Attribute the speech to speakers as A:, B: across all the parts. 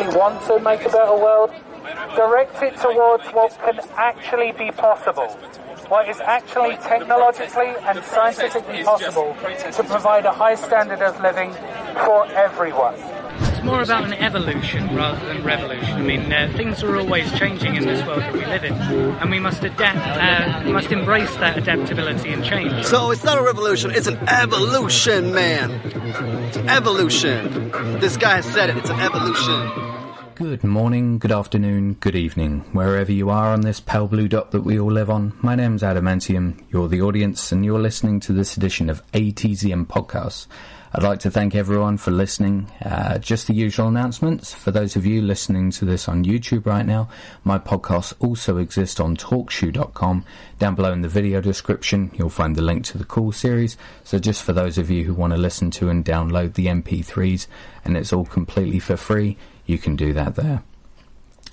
A: actually want to make a better world, direct it towards what can actually be possible, what is actually technologically and scientifically possible to provide a high standard of living for everyone.
B: It's more about an evolution rather than revolution. I mean, things are always changing in this world that we live in, and we must adapt, we must embrace that adaptability and change.
C: So it's not a revolution, it's an evolution, man. It's an evolution. This guy has said it, it's an evolution.
D: Good morning, good afternoon, good evening, wherever you are on this pale blue dot that we all live on. My name's Adam-Antium, you're the audience, and you're listening to this edition of ATZM Podcasts. I'd like to thank everyone for listening. Just the usual announcements. For those of you listening to this on YouTube right now, my podcasts also exist on talkshoe.com. Down below in the video description, you'll find the link to the call series. So just for those of you who want to listen to and download the MP3s, and it's all completely for free, you can do that there.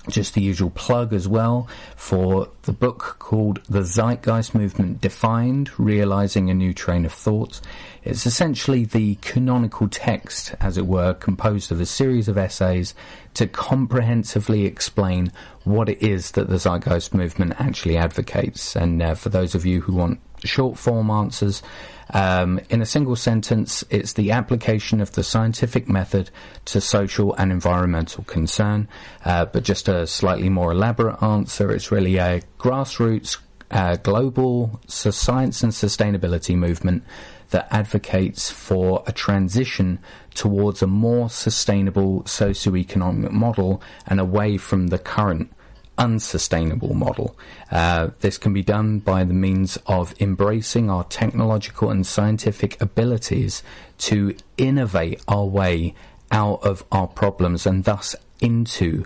D: Just the usual plug as well for the book called The Zeitgeist Movement Defined, Realizing a New Train of Thought. It's essentially the canonical text, as it were, composed of a series of essays to comprehensively explain what it is that the Zeitgeist Movement actually advocates. And for those of you who want short form answers, in a single sentence, it's the application of the scientific method to social and environmental concern. But just a slightly more elaborate answer, it's really a grassroots global science and sustainability movement that advocates for a transition towards a more sustainable socioeconomic model and away from the current unsustainable model. This can be done by the means of embracing our technological and scientific abilities to innovate our way out of our problems and thus into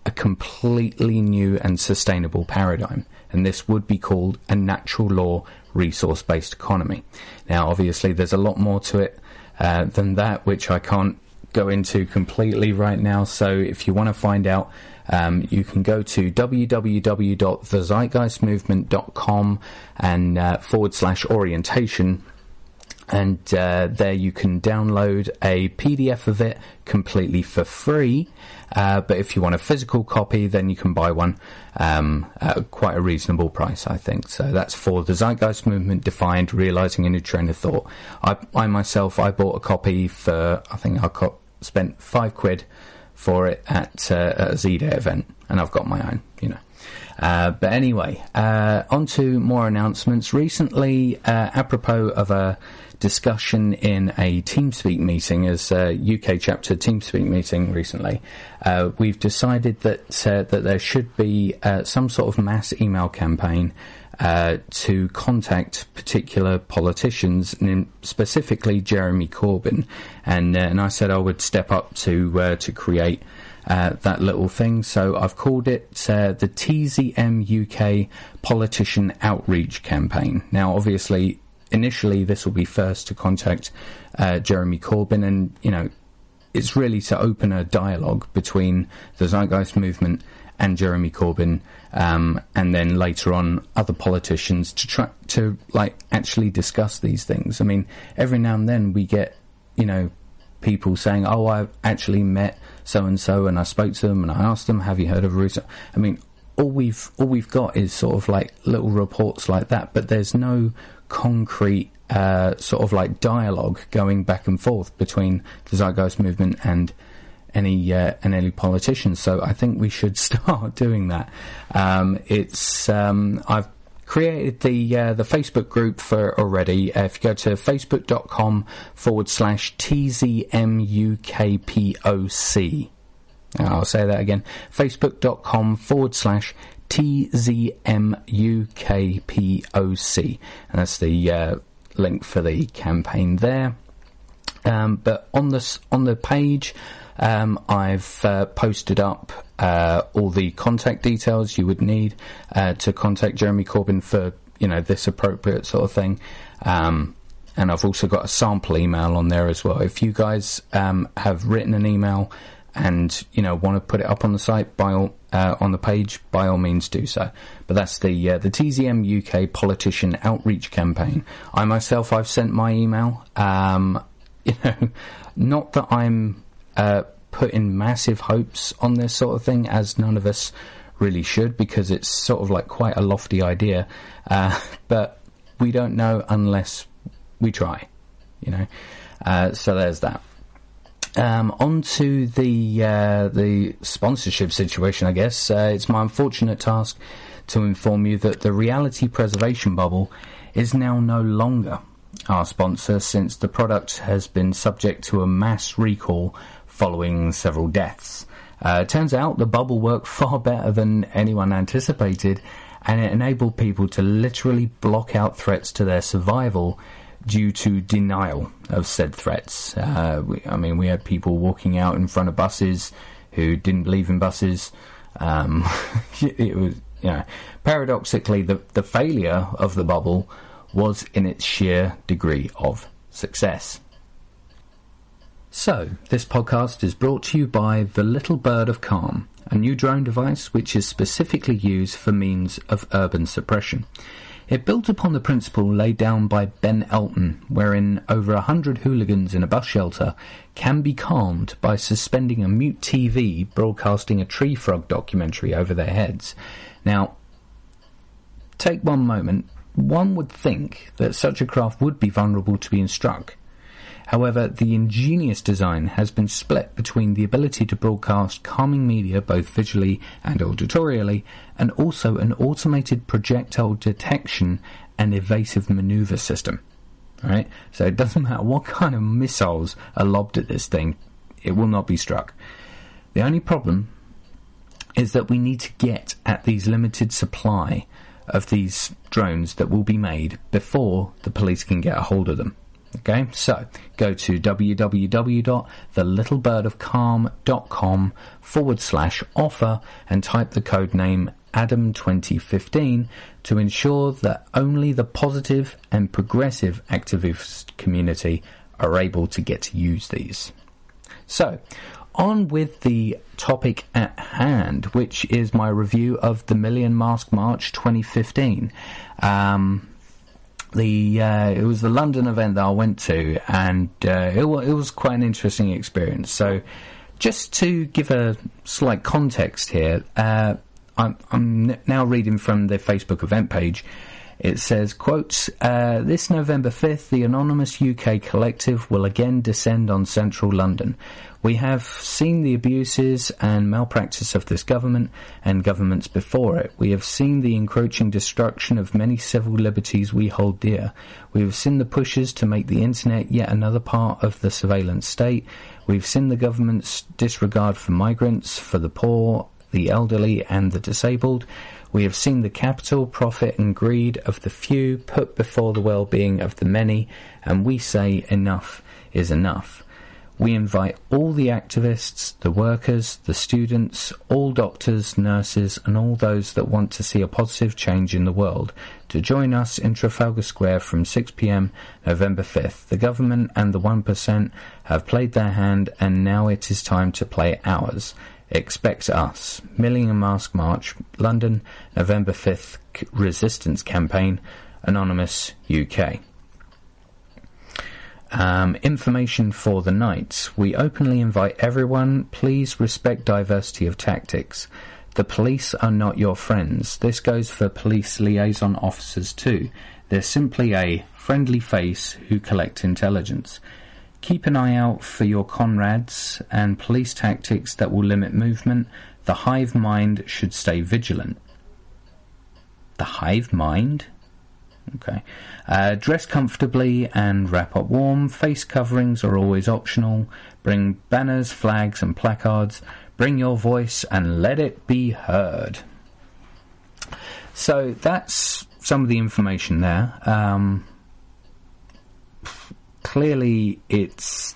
D: a completely new and sustainable paradigm. And this would be called a natural law resource-based economy. Now, obviously, there's a lot more to it than that, which I can't go into completely right now. So if you want to find out, you can go to www.thezeitgeistmovement.com and /orientation. And there you can download a PDF of it completely for free. But if you want a physical copy, then you can buy one at quite a reasonable price, I think. So that's for the Zeitgeist Movement Defined, Realizing a New Train of Thought. I myself bought a copy for, I think I spent £5 for it at a Z-Day event, and I've got my own, you know. But anyway, on to more announcements. Recently, apropos of a discussion in a TeamSpeak meeting, as a UK chapter TeamSpeak meeting recently, we've decided that there should be some sort of mass email campaign to contact particular politicians, and specifically Jeremy Corbyn. And I said I would step up to create that little thing. So I've called it the TZM UK Politician Outreach Campaign. Now, obviously, initially this will be first to contact Jeremy Corbyn, and you know, it's really to open a dialogue between the Zeitgeist Movement and Jeremy Corbyn, and then later on other politicians to try to actually discuss these things. I mean, every now and then we get, you know, people saying, "Oh, I've actually met so and so, and I spoke to them, and I asked them, have you heard of Russo?" I mean, all we've got is sort of like little reports like that, but there's no concrete sort of like dialogue going back and forth between the Zeitgeist Movement and any politicians. So I think we should start doing that. I've created the Facebook group for already. If you go to facebook.com /TZMUKPOC, I'll say that again, facebook.com /TZMUKPOC, and that's the link for the campaign there. But on the page, I've posted up all the contact details you would need to contact Jeremy Corbyn for, you know, this appropriate sort of thing. And I've also got a sample email on there as well. If you guys have written an email and, you know, want to put it up on the site, on the page, by all means do so. But that's the TZM UK Politician Outreach Campaign. I myself, I've sent my email. You know, not that I'm putting massive hopes on this sort of thing, as none of us really should, because it's sort of like quite a lofty idea, but we don't know unless we try, you know. So there's that. On to the sponsorship situation, I guess. It's my unfortunate task to inform you that the reality preservation bubble is now no longer our sponsor, since the product has been subject to a mass recall following several deaths. It turns out the bubble worked far better than anyone anticipated, and it enabled people to literally block out threats to their survival due to denial of said threats. We had people walking out in front of buses who didn't believe in buses. It was, you know, paradoxically, the failure of the bubble was in its sheer degree of success. So, this podcast is brought to you by the Little Bird of Calm, a new drone device which is specifically used for means of urban suppression. It built upon the principle laid down by Ben Elton, wherein over 100 hooligans in a bus shelter can be calmed by suspending a mute TV broadcasting a tree frog documentary over their heads. Now, take one moment. One would think that such a craft would be vulnerable to being struck. However, the ingenious design has been split between the ability to broadcast calming media both visually and auditorially, and also an automated projectile detection and evasive maneuver system. Right? So it doesn't matter what kind of missiles are lobbed at this thing, it will not be struck. The only problem is that we need to get at these limited supply of these drones that will be made before the police can get a hold of them. Okay, so go to www.thelittlebirdofcalm.com/offer and type the code name Adam2015 to ensure that only the positive and progressive activist community are able to get to use these. So, on with the topic at hand, which is my review of the Million Mask March 2015. It was the London event that I went to, and it was quite an interesting experience. So, just to give a slight context here, I'm now reading from the Facebook event page. It says, quote, this November 5th, the anonymous UK collective will again descend on central London. We have seen the abuses and malpractice of this government and governments before it. We have seen the encroaching destruction of many civil liberties we hold dear. We have seen the pushes to make the internet yet another part of the surveillance state. We've seen the government's disregard for migrants, for the poor, the elderly and the disabled. We have seen the capital, profit and greed of the few put before the well-being of the many, and we say enough is enough. We invite all the activists, the workers, the students, all doctors, nurses and all those that want to see a positive change in the world to join us in Trafalgar Square from 6 p.m. November 5th. The government and the 1% have played their hand, and now it is time to play ours. Expect us. Million Mask March, London, November 5th, Resistance Campaign, Anonymous, UK. Information for the night. We openly invite everyone, please respect diversity of tactics. The police are not your friends. This goes for police liaison officers too. They're simply a friendly face who collect intelligence. Keep an eye out for your comrades and police tactics that will limit movement. The hive mind should stay vigilant. The hive mind? Okay. Dress comfortably and wrap up warm. Face coverings are always optional. Bring banners, flags and placards. Bring your voice and let it be heard. So that's some of the information there. Clearly,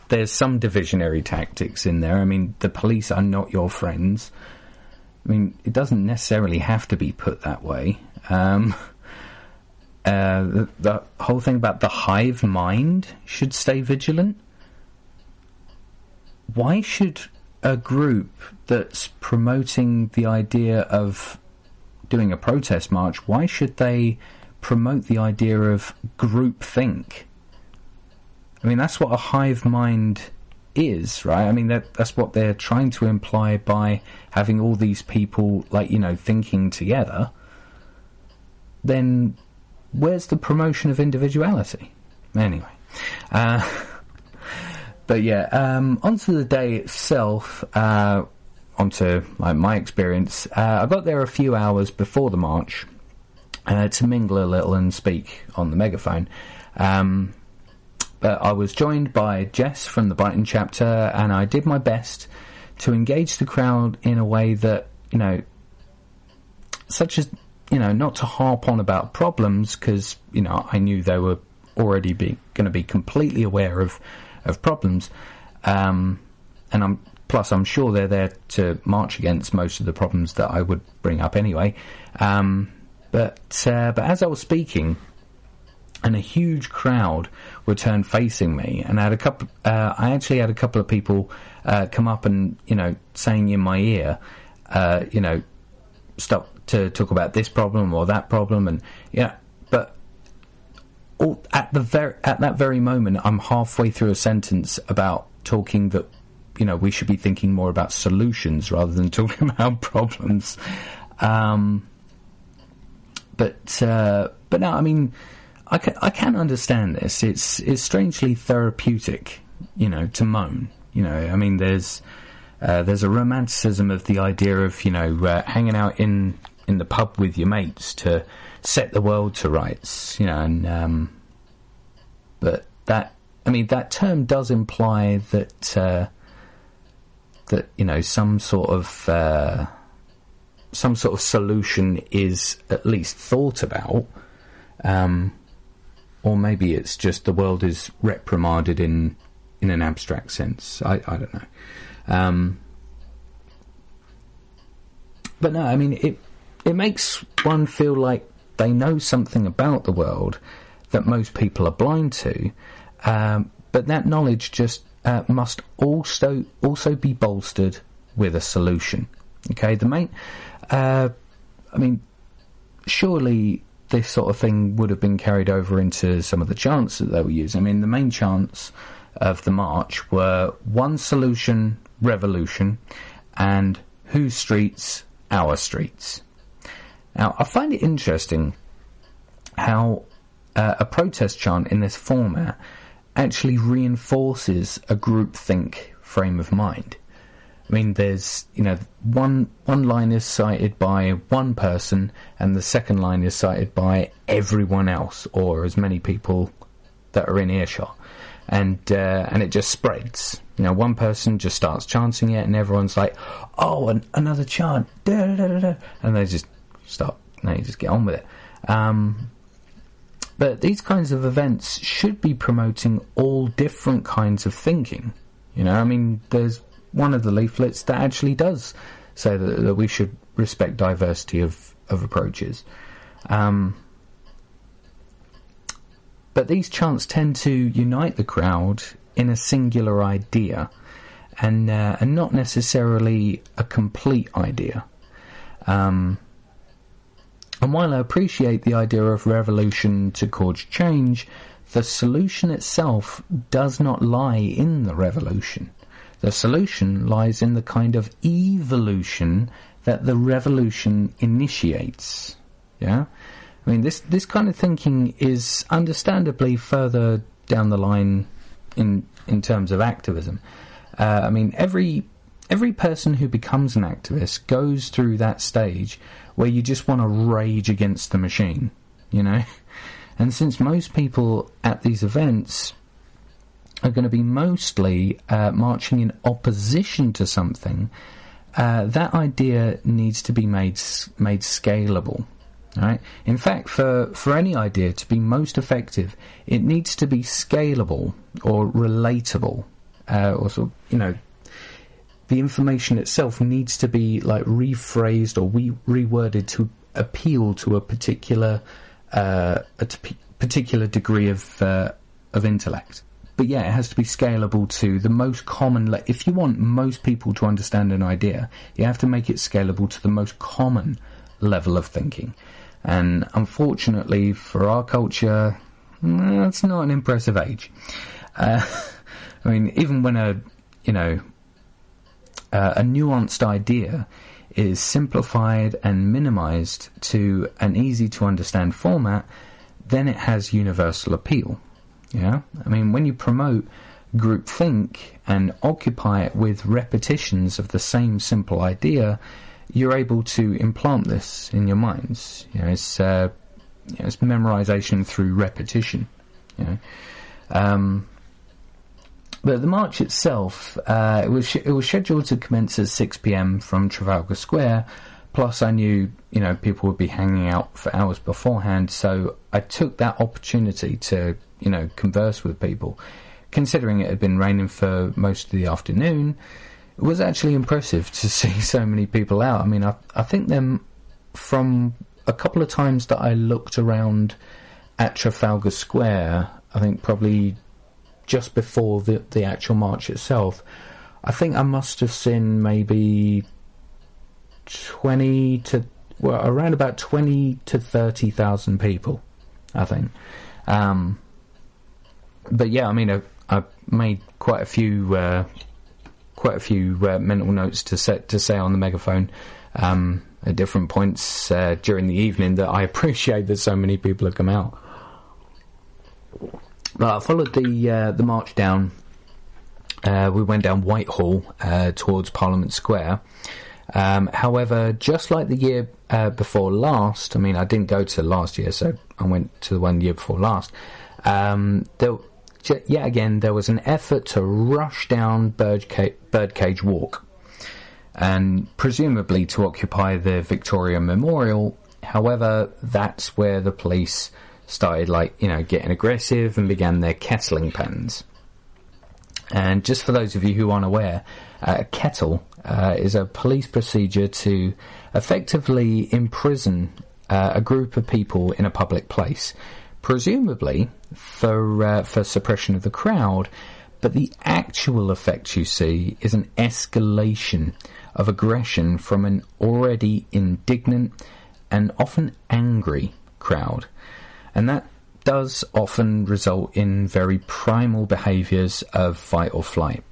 D: there's some divisionary tactics in there. I mean, the police are not your friends. I mean, it doesn't necessarily have to be put that way. The whole thing about the hive mind should stay vigilant. Why should a group that's promoting the idea of doing a protest march, why should they promote the idea of groupthink? I mean, that's what a hive mind is, right? I mean, that's what they're trying to imply by having all these people, like, you know, thinking together. Then where's the promotion of individuality? Anyway. But yeah, onto the day itself, onto like my experience. I got there a few hours before the march to mingle a little and speak on the megaphone. But I was joined by Jess from the Brighton chapter, and I did my best to engage the crowd in a way that, you know, such as, you know, not to harp on about problems, because, you know, I knew they were already going to be completely aware of problems, and I'm sure they're there to march against most of the problems that I would bring up anyway. But as I was speaking, and a huge crowd were turned facing me, and I actually had a couple of people come up and, you know, saying in my ear, you know, stop to talk about this problem or that problem, and yeah, but at that very moment, I'm halfway through a sentence about talking that, you know, we should be thinking more about solutions rather than talking about problems. But no, I mean, I can understand this. It's strangely therapeutic, you know, to moan. You know, I mean, there's a romanticism of the idea of, you know, hanging out in the pub with your mates to set the world to rights, you know, and but that, I mean, that term does imply that you know, some sort of solution is at least thought about, or maybe it's just the world is reprimanded in an abstract sense. I don't know. But no, I mean, it makes one feel like they know something about the world that most people are blind to, but that knowledge just must also be bolstered with a solution. Okay, I mean, surely this sort of thing would have been carried over into some of the chants that they were using. I mean, the main chants of the march were "One Solution, Revolution," and "Whose Streets, Our Streets." Now, I find it interesting how a protest chant in this format actually reinforces a groupthink frame of mind. I mean, there's, you know, one line is cited by one person, and the second line is cited by everyone else, or as many people that are in earshot, and it just spreads. You know, one person just starts chanting it, and everyone's like, "Oh, another chant!" Da, da, da, da, and they just stop. No, you just get on with it. But these kinds of events should be promoting all different kinds of thinking. You know, I mean, there's one of the leaflets that actually does say that we should respect diversity of approaches. But these chants tend to unite the crowd in a singular idea, and not necessarily a complete idea. And while I appreciate the idea of revolution to cause change, the solution itself does not lie in the revolution. The solution lies in the kind of evolution that the revolution initiates. Yeah? I mean, this kind of thinking is understandably further down the line in terms of activism. I mean, every person who becomes an activist goes through that stage where you just want to rage against the machine, you know? And since most people at these events are going to be mostly marching in opposition to something, that idea needs to be made scalable. Right? In fact, for any idea to be most effective, it needs to be scalable or relatable, or sort of, you know, the information itself needs to be like rephrased or reworded to appeal to a particular degree of intellect. But yeah, it has to be scalable to the most common. If you want most people to understand an idea, you have to make it scalable to the most common level of thinking. And unfortunately for our culture, that's not an impressive age. I mean, even when a a nuanced idea is simplified and minimized to an easy to understand format, then it has universal appeal. Yeah, I mean, when you promote groupthink and occupy it with repetitions of the same simple idea, you're able to implant this in your minds. It's memorization through repetition. But the march itself, it was scheduled to commence at 6 p.m. from Trafalgar Square. Plus, I knew people would be hanging out for hours beforehand, so I took that opportunity to converse with people. Considering it had been raining for most of the afternoon, it was actually impressive to see so many people out. I mean, I think them from a couple of times that I looked around at Trafalgar Square, I think probably just before the actual march itself, I think I must have seen maybe around about 20 to 30,000 people, I think. But yeah, I mean, I made quite a few mental notes to say on the megaphone at different points during the evening that I appreciate that so many people have come out. But I followed the march down. We went down Whitehall towards Parliament Square. However, just like the year before last, I mean, I didn't go to last year, so I went to the one year before last. Yet again, there was an effort to rush down Birdcage Walk, and presumably to occupy the Victoria Memorial. However, that's where the police started, getting aggressive and began their kettling patterns. And just for those of you who aren't aware, a kettle is a police procedure to effectively imprison a group of people in a public place, presumably for suppression of the crowd. But the actual effect you see is an escalation of aggression from an already indignant and often angry crowd. And that does often result in very primal behaviours of fight or flight.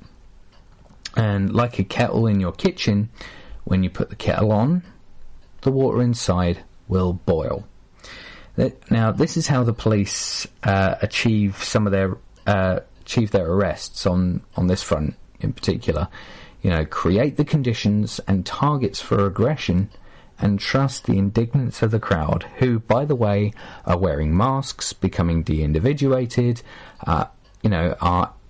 D: And like a kettle in your kitchen, when you put the kettle on, the water inside will boil. Now, this is how the police achieve their arrests on this front in particular. Create the conditions and targets for aggression, and trust the indignance of the crowd, who, by the way, are wearing masks, becoming de-individuated, are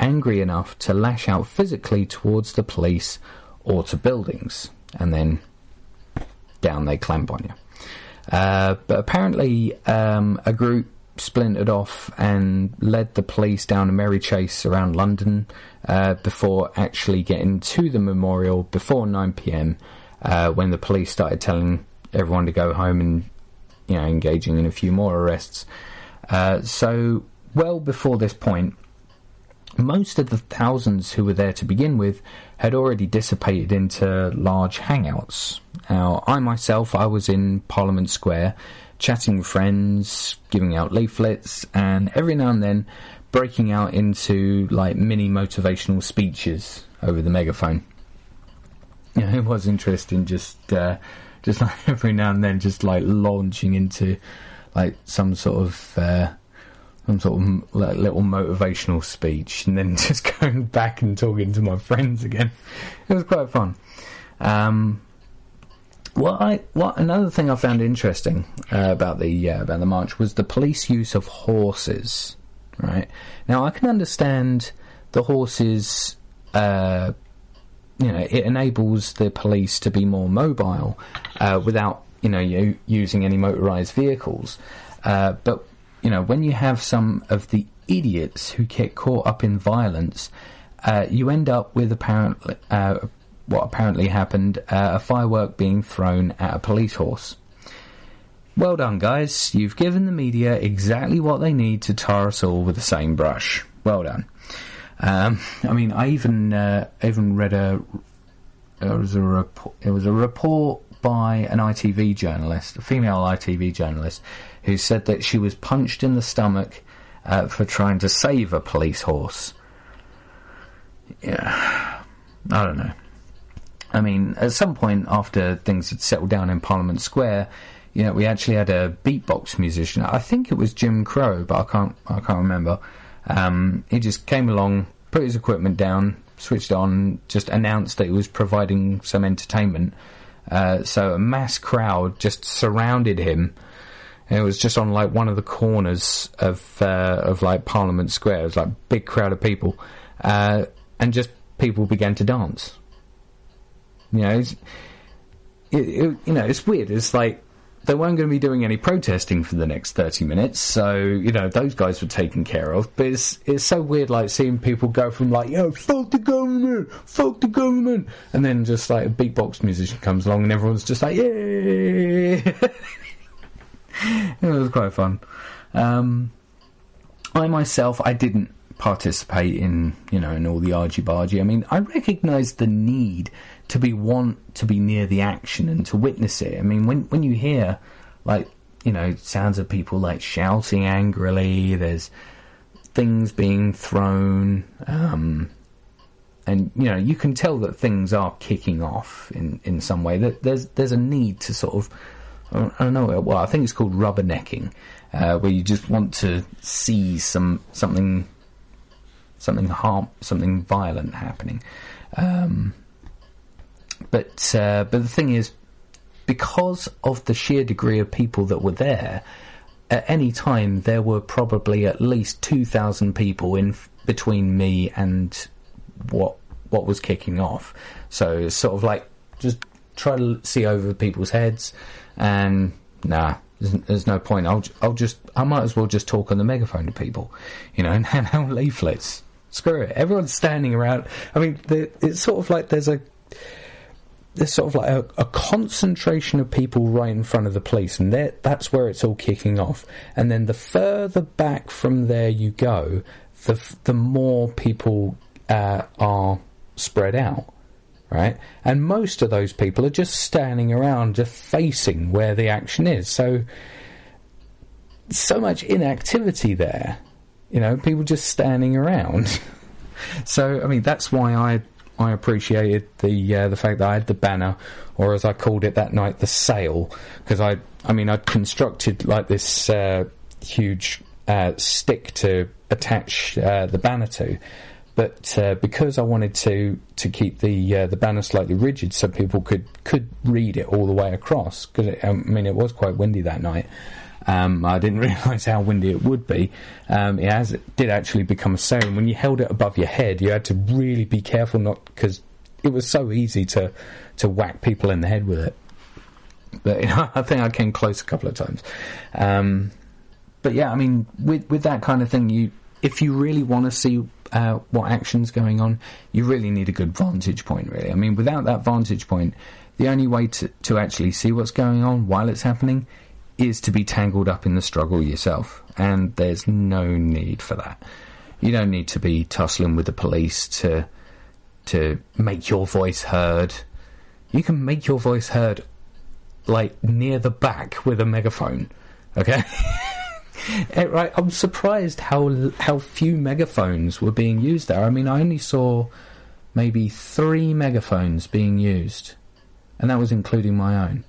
D: angry enough to lash out physically towards the police or to buildings, and then down they clamp on you. But apparently a group splintered off and led the police down a merry chase around London before actually getting to the memorial before 9 p.m, when the police started telling everyone to go home and, engaging in a few more arrests. So, well before this point, most of the thousands who were there to begin with had already dissipated into large hangouts. Now, I was in Parliament Square, chatting with friends, giving out leaflets, and every now and then breaking out into, mini motivational speeches over the megaphone. It was interesting, just every now and then, launching into some sort of little motivational speech, and then just going back and talking to my friends again. It was quite fun. Another thing I found interesting about the march was the police use of horses. Right now, I can understand the horses. It enables the police to be more mobile without, using any motorised vehicles. But, when you have some of the idiots who get caught up in violence, you end up with what apparently happened, a firework being thrown at a police horse. Well done, guys. You've given the media exactly what they need to tar us all with the same brush. Well done. I even read it was a report by an ITV journalist, a female ITV journalist, who said that she was punched in the stomach for trying to save a police horse. Yeah. I don't know. I mean, at some point after things had settled down in Parliament Square, we actually had a beatbox musician. I think it was Jim Crow, but I can't remember. He just came along, put his equipment down, switched on, just announced that he was providing some entertainment. So a mass crowd just surrounded him. And it was just on like one of the corners of like Parliament Square. It was like a big crowd of people, and just people began to dance. It's weird. It's like they weren't going to be doing any protesting for the next 30 minutes, so those guys were taken care of. But it's so weird, like seeing people go from like, fuck the government, and then just like a beatbox musician comes along and everyone's just like, yay. It was quite fun. I myself, I didn't participate in all the argy-bargy. I mean, I recognised the need to be near the action and to witness it. I mean, when you hear like sounds of people like shouting angrily, there's things being thrown, and you can tell that things are kicking off in some way. That there's a need to sort of, I don't know, well, I think it's called rubbernecking, where you just want to see something violent happening. But the thing is, because of the sheer degree of people that were there, at any time there were probably at least 2,000 people in between me and what was kicking off. So it's sort of like just try to see over people's heads, and there's no point. I might as well just talk on the megaphone to people, and hand out leaflets. Screw it. Everyone's standing around. I mean, it's sort of like there's sort of like a concentration of people right in front of the police, and that's where it's all kicking off. And then the further back from there you go, the more people are spread out, right? And most of those people are just standing around, just facing where the action is. So much inactivity there, people just standing around. So, I mean, that's why I appreciated the fact that I had the banner, or as I called it that night, the sail, because I'd constructed like this huge stick to attach the banner to, but because I wanted to keep the banner slightly rigid so people could read it all the way across, because it was quite windy that night. I didn't realise how windy it would be. It did actually become a sail, and when you held it above your head, you had to really be careful because it was so easy to whack people in the head with it. But I think I came close a couple of times. But yeah, I mean, with that kind of thing, if you really want to see what action's going on, you really need a good vantage point, really. I mean, without that vantage point, the only way to actually see what's going on while it's happening is to be tangled up in the struggle yourself, and there's no need for that. You don't need to be tussling with the police to make your voice heard. You can make your voice heard like near the back with a megaphone, okay? Right, I'm surprised how few megaphones were being used there. I mean, I only saw maybe 3 megaphones being used, and that was including my own.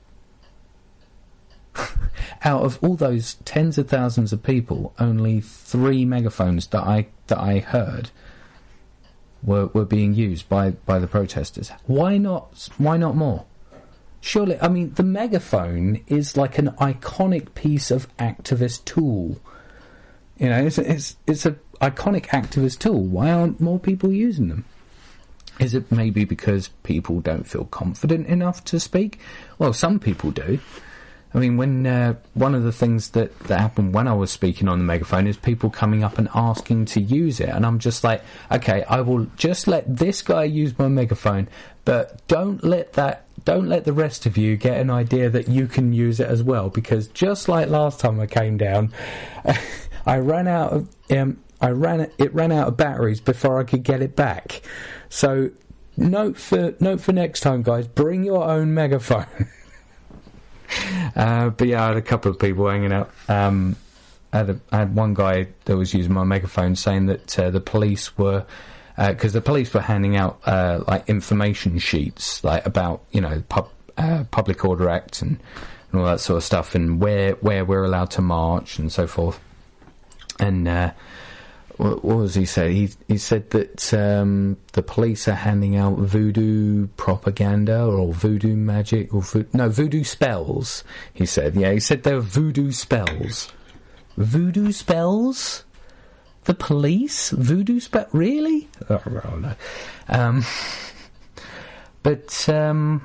D: Out of all those tens of thousands of people, only 3 megaphones that I heard were being used by the protesters. Why not more? Surely, I mean, the megaphone is like an iconic piece of activist tool. It's an iconic activist tool. Why aren't more people using them? Is it maybe because people don't feel confident enough to speak? Well, some people do. I mean, when one of the things that happened when I was speaking on the megaphone is people coming up and asking to use it, and I'm just like, okay, I will just let this guy use my megaphone, but don't let the rest of you get an idea that you can use it as well, because just like last time I came down, it ran out of batteries before I could get it back. So note for next time, guys, bring your own megaphone. But yeah, I had a couple of people hanging out. I had one guy that was using my megaphone saying that the police were because the police were handing out like information sheets, like about Public Order Act and all that sort of stuff, and where we're allowed to march and so forth. And what was he said? He said that the police are handing out voodoo propaganda or voodoo magic or voodoo spells. He said, he said there were voodoo spells. Voodoo spells? The police? Voodoo spell? Really? Oh, no. But no,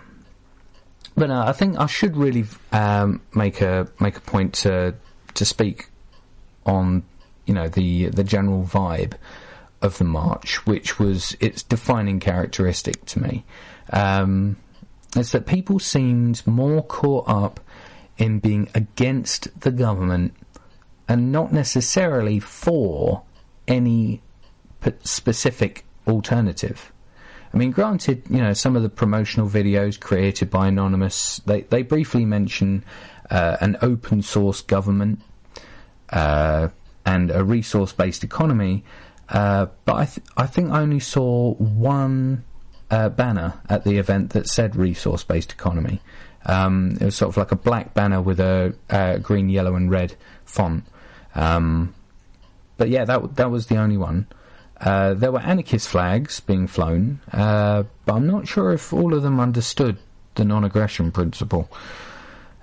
D: I think I should really make a point to speak on the general vibe of the march, which was its defining characteristic to me. It's that people seemed more caught up in being against the government and not necessarily for any specific alternative. I mean, granted, some of the promotional videos created by Anonymous, they briefly mention an open source government and a resource-based economy, but I think I only saw one banner at the event that said resource-based economy. It was sort of like a black banner with a green, yellow and red font. But yeah, that was the only one. There were anarchist flags being flown, but I'm not sure if all of them understood the non-aggression principle.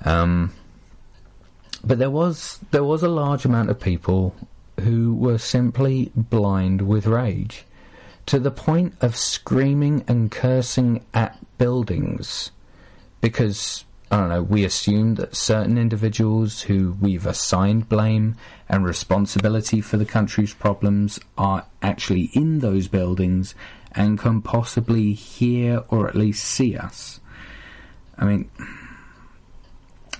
D: But there was a large amount of people who were simply blind with rage, to the point of screaming and cursing at buildings, because, I don't know, we assume that certain individuals who we've assigned blame and responsibility for the country's problems are actually in those buildings and can possibly hear or at least see us. I mean,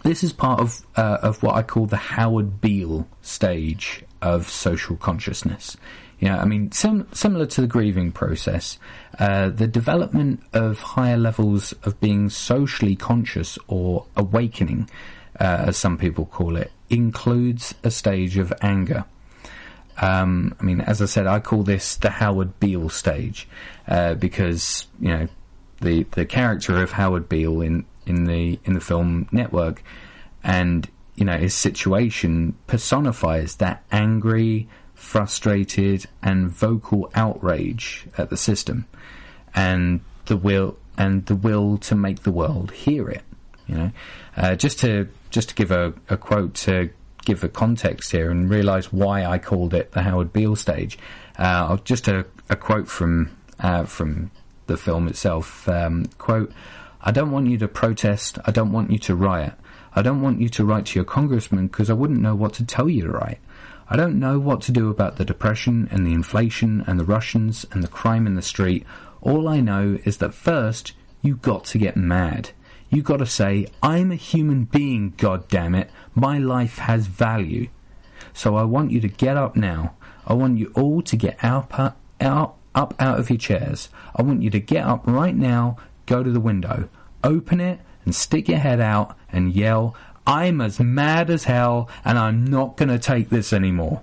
D: this is part of what I call the Howard Beale stage of social consciousness. I mean, similar to the grieving process, the development of higher levels of being socially conscious or awakening, as some people call it, includes a stage of anger. I mean, as I said, I call this the Howard Beale stage, because the character of Howard Beale in the film Network, and his situation personifies that angry, frustrated and vocal outrage at the system, and the will to make the world hear it. Just to give a quote to give a context here and realise why I called it the Howard Beale stage. Just a quote from the film itself. Quote: "I don't want you to protest. I don't want you to riot. I don't want you to write to your congressman because I wouldn't know what to tell you to write. I don't know what to do about the depression and the inflation and the Russians and the crime in the street. All I know is that first, you got to get mad. You got to say, I'm a human being, goddammit. My life has value. So I want you to get up now. I want you all to get up out of your chairs. I want you to get up right now, go to the window, open it, and stick your head out and yell, I'm as mad as hell, and I'm not going to take this anymore."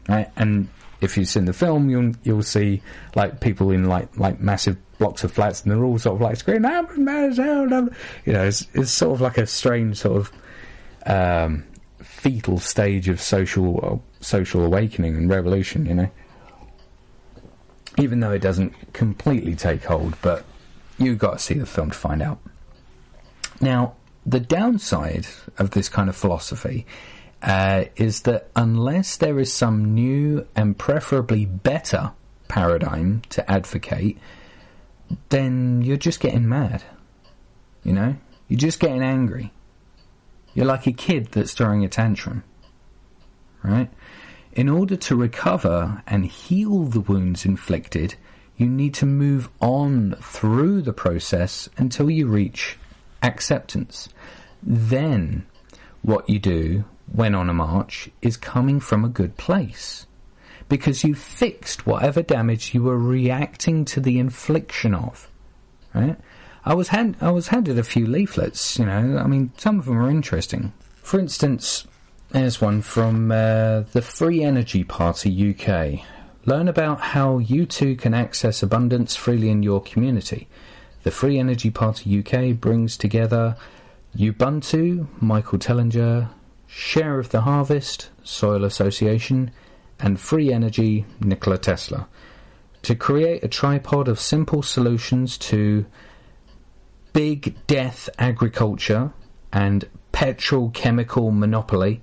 D: Right? And if you've seen the film, you'll see like people in like massive blocks of flats, and they're all sort of like screaming, "I'm as mad as hell!" It's sort of like a strange sort of fetal stage of social awakening and revolution. Even though it doesn't completely take hold, but you've got to see the film to find out. Now, the downside of this kind of philosophy is that unless there is some new and preferably better paradigm to advocate, then you're just getting mad. You're just getting angry. You're like a kid that's throwing a tantrum, right? In order to recover and heal the wounds inflicted, you need to move on through the process until you reach acceptance. Then what you do when on a march is coming from a good place, because you fixed whatever damage you were reacting to the infliction of, right? I was handed a few leaflets, I mean, some of them are interesting. For instance, there's one from the Free Energy Party UK. Learn about how you too can access abundance freely in your community. The Free Energy Party UK brings together Ubuntu, Michael Tellinger, Share of the Harvest, Soil Association, and Free Energy, Nikola Tesla, to create a tripod of simple solutions to big death agriculture and petrochemical monopoly.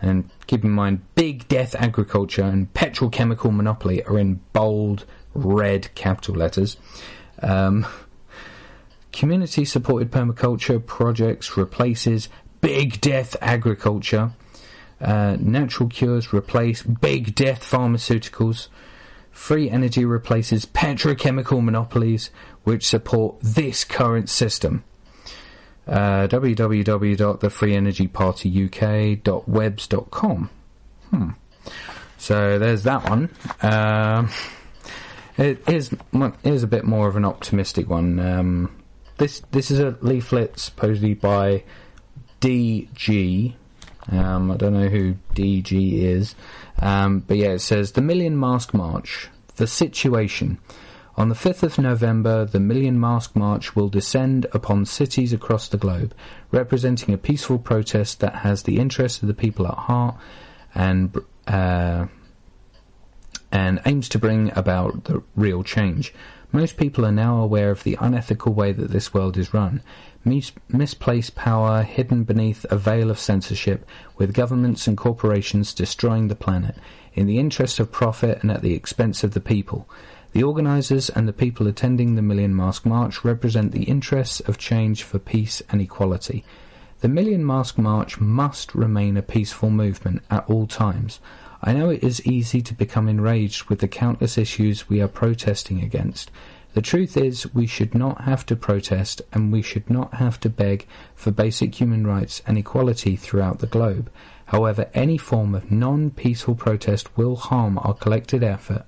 D: And keep in mind, big death agriculture and petrochemical monopoly are in bold red capital letters. Community supported permaculture projects replaces big death agriculture. Natural cures replace big death pharmaceuticals. Free energy replaces petrochemical monopolies which support this current system. www.thefreeenergypartyuk.webs.com. So there's that one. Here's a bit more of an optimistic one. This is a leaflet supposedly by DG. I don't know who DG is. But yeah, it says, The Million Mask March. The situation. On the 5th of November, the Million Mask March will descend upon cities across the globe, representing a peaceful protest that has the interests of the people at heart and aims to bring about the real change. Most people are now aware of the unethical way that this world is run. Misplaced power hidden beneath a veil of censorship, with governments and corporations destroying the planet, in the interest of profit and at the expense of the people. The organisers and the people attending the Million Mask March represent the interests of change for peace and equality. The Million Mask March must remain a peaceful movement at all times. I know it is easy to become enraged with the countless issues we are protesting against. The truth is, we should not have to protest, and we should not have to beg for basic human rights and equality throughout the globe. However, any form of non-peaceful protest will harm our collective effort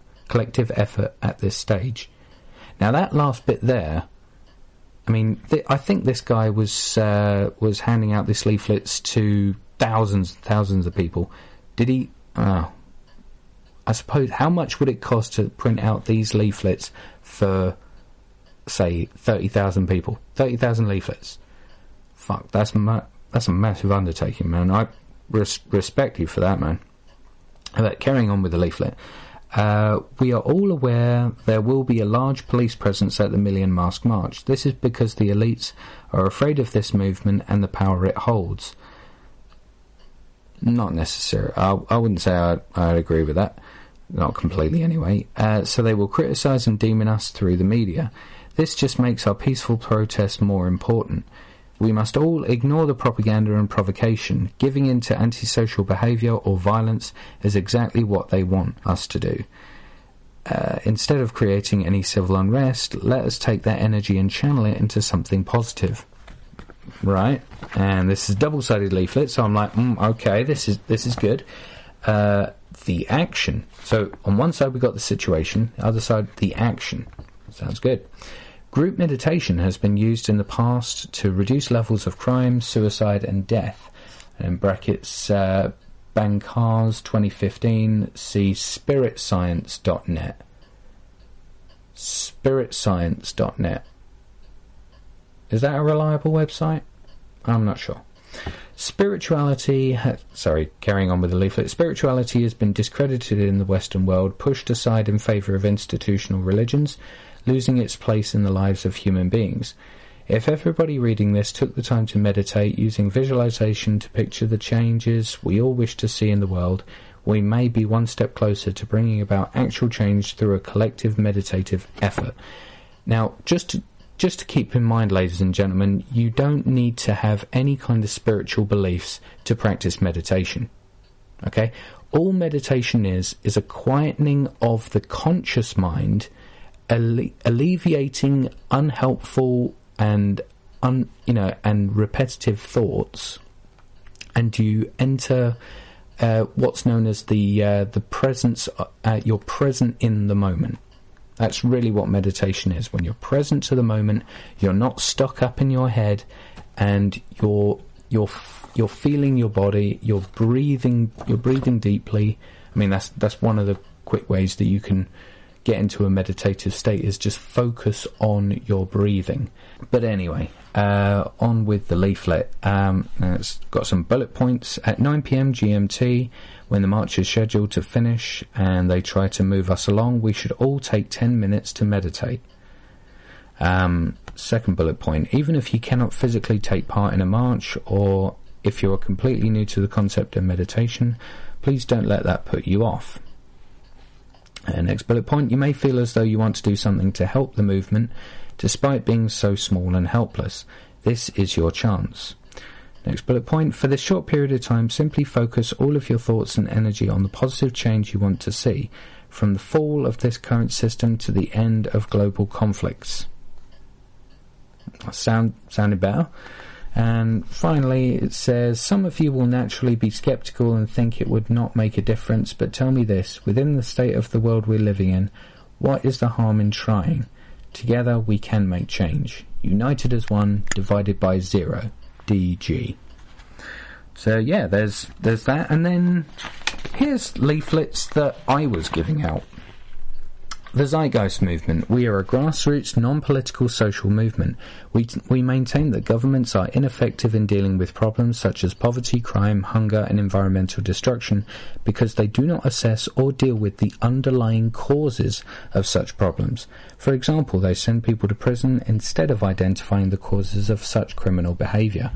D: at this stage. Now, that last bit there, I mean, I think this guy was handing out these leaflets to thousands and thousands of people. Did he? I suppose, how much would it cost to print out these leaflets for, say, 30,000 people? 30,000 leaflets. Fuck, that's a massive undertaking, man. I respect you for that, man. But carrying on with the leaflet. We are all aware there will be a large police presence at the Million Mask March. This is because the elites are afraid of this movement and the power it holds. Not necessarily. I wouldn't say I'd agree with that. Not completely, anyway. So they will criticise and demon us through the media. This just makes our peaceful protest more important. We must all ignore the propaganda and provocation. Giving in to antisocial behaviour or violence is exactly what they want us to do. Instead of creating any civil unrest, let us take that energy and channel it into something positive. Right, and this is a double-sided leaflet, so I'm like, okay, this is good. The action. So on one side we got the situation, the other side the action. Sounds good. Group meditation has been used in the past to reduce levels of crime, suicide, and death. And in brackets, Bancar's 2015. See spiritscience.net. Spiritscience.net. Is that a reliable website? I'm not sure. Carrying on with the leaflet. Spirituality has been discredited in the Western world, pushed aside in favour of institutional religions, losing its place in the lives of human beings. If everybody reading this took the time to meditate, using visualization to picture the changes we all wish to see in the world, we may be one step closer to bringing about actual change through a collective meditative effort. Now, just to keep in mind, ladies and gentlemen, you don't need to have any kind of spiritual beliefs to practice meditation. Okay? All meditation is a quietening of the conscious mind, alleviating unhelpful and repetitive thoughts, and you enter what's known as the presence. You're present in the moment. That's really what meditation is. When you're present to the moment, you're not stuck up in your head, and you're feeling your body. You're breathing deeply. I mean, that's one of the quick ways that you can get into a meditative state is just focus on your breathing. But anyway, on with the leaflet. It's got some bullet points. At 9 p.m. GMT, when the march is scheduled to finish and they try to move us along, we should all take 10 minutes to meditate. Second bullet point, even if you cannot physically take part in a march, or if you are completely new to the concept of meditation, please don't let that put you off. Next bullet point, you may feel as though you want to do something to help the movement, despite being so small and helpless. This is your chance. Next bullet point, for this short period of time, simply focus all of your thoughts and energy on the positive change you want to see, from the fall of this current system to the end of global conflicts. Sounded better. And finally, it says, some of you will naturally be sceptical and think it would not make a difference, but tell me this, within the state of the world we're living in, what is the harm in trying? Together we can make change. United as one, divided by zero. DG. So yeah, there's that. And then here's leaflets that I was giving out. The Zeitgeist movement. We are a grassroots, non-political social movement. We maintain that governments are ineffective in dealing with problems such as poverty, crime, hunger and environmental destruction because they do not assess or deal with the underlying causes of such problems. For example, they send people to prison instead of identifying the causes of such criminal behaviour.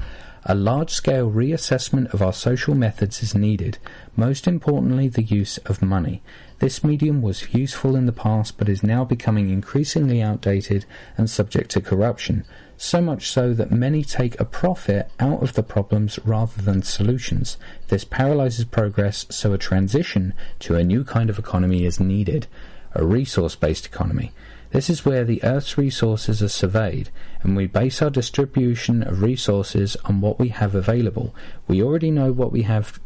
D: A large-scale reassessment of our social methods is needed, most importantly the use of money. This medium was useful in the past but is now becoming increasingly outdated and subject to corruption, so much so that many take a profit out of the problems rather than solutions. This paralyzes progress, so a transition to a new kind of economy is needed, a resource-based economy. This is where the Earth's resources are surveyed, and we base our distribution of resources on what we have available. We already know what we have.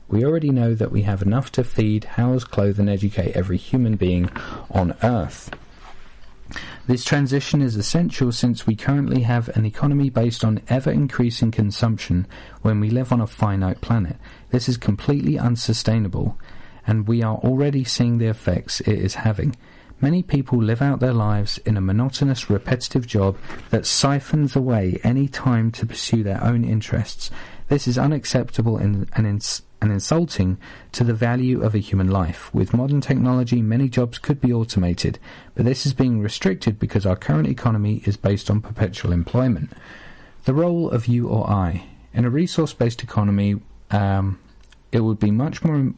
D: We already know that we have enough to feed, house, clothe and educate every human being on Earth. This transition is essential since we currently have an economy based on ever-increasing consumption when we live on a finite planet. This is completely unsustainable, and we are already seeing the effects it is having. Many people live out their lives in a monotonous, repetitive job that siphons away any time to pursue their own interests. This is unacceptable and insulting to the value of a human life. With modern technology, many jobs could be automated, but this is being restricted because our current economy is based on perpetual employment. The role of you or I. In a resource-based economy, it would be much more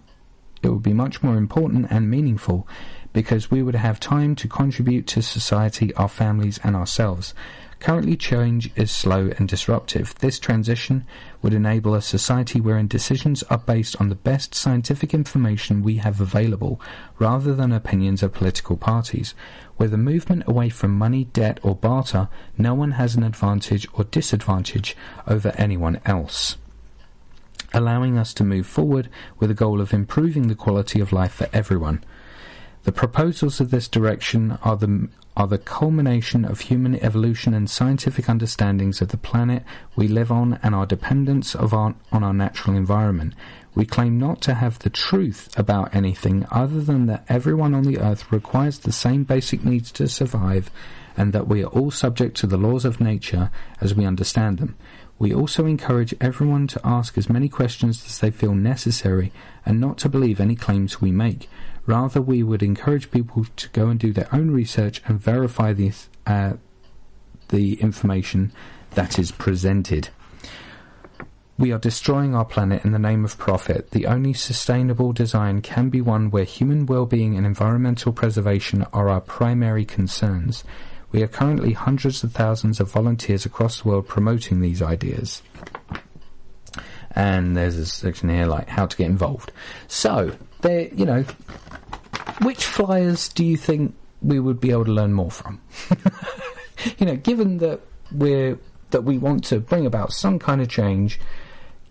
D: important and meaningful because we would have time to contribute to society, our families and ourselves. Currently, change is slow and disruptive. This transition would enable a society wherein decisions are based on the best scientific information we have available, rather than opinions of political parties. With a movement away from money, debt or barter, no one has an advantage or disadvantage over anyone else, allowing us to move forward with the goal of improving the quality of life for everyone. The proposals of this direction are the culmination of human evolution and scientific understandings of the planet we live on and our dependence on our natural environment. We claim not to have the truth about anything other than that everyone on the earth requires the same basic needs to survive and that we are all subject to the laws of nature as we understand them. We also encourage everyone to ask as many questions as they feel necessary and not to believe any claims we make. Rather, we would encourage people to go and do their own research and verify the information that is presented. We are destroying our planet in the name of profit. The only sustainable design can be one where human well-being and environmental preservation are our primary concerns. We are currently hundreds of thousands of volunteers across the world promoting these ideas. And there's a section here like how to get involved. So, there, which flyers do you think we would be able to learn more from? Given that we want to bring about some kind of change,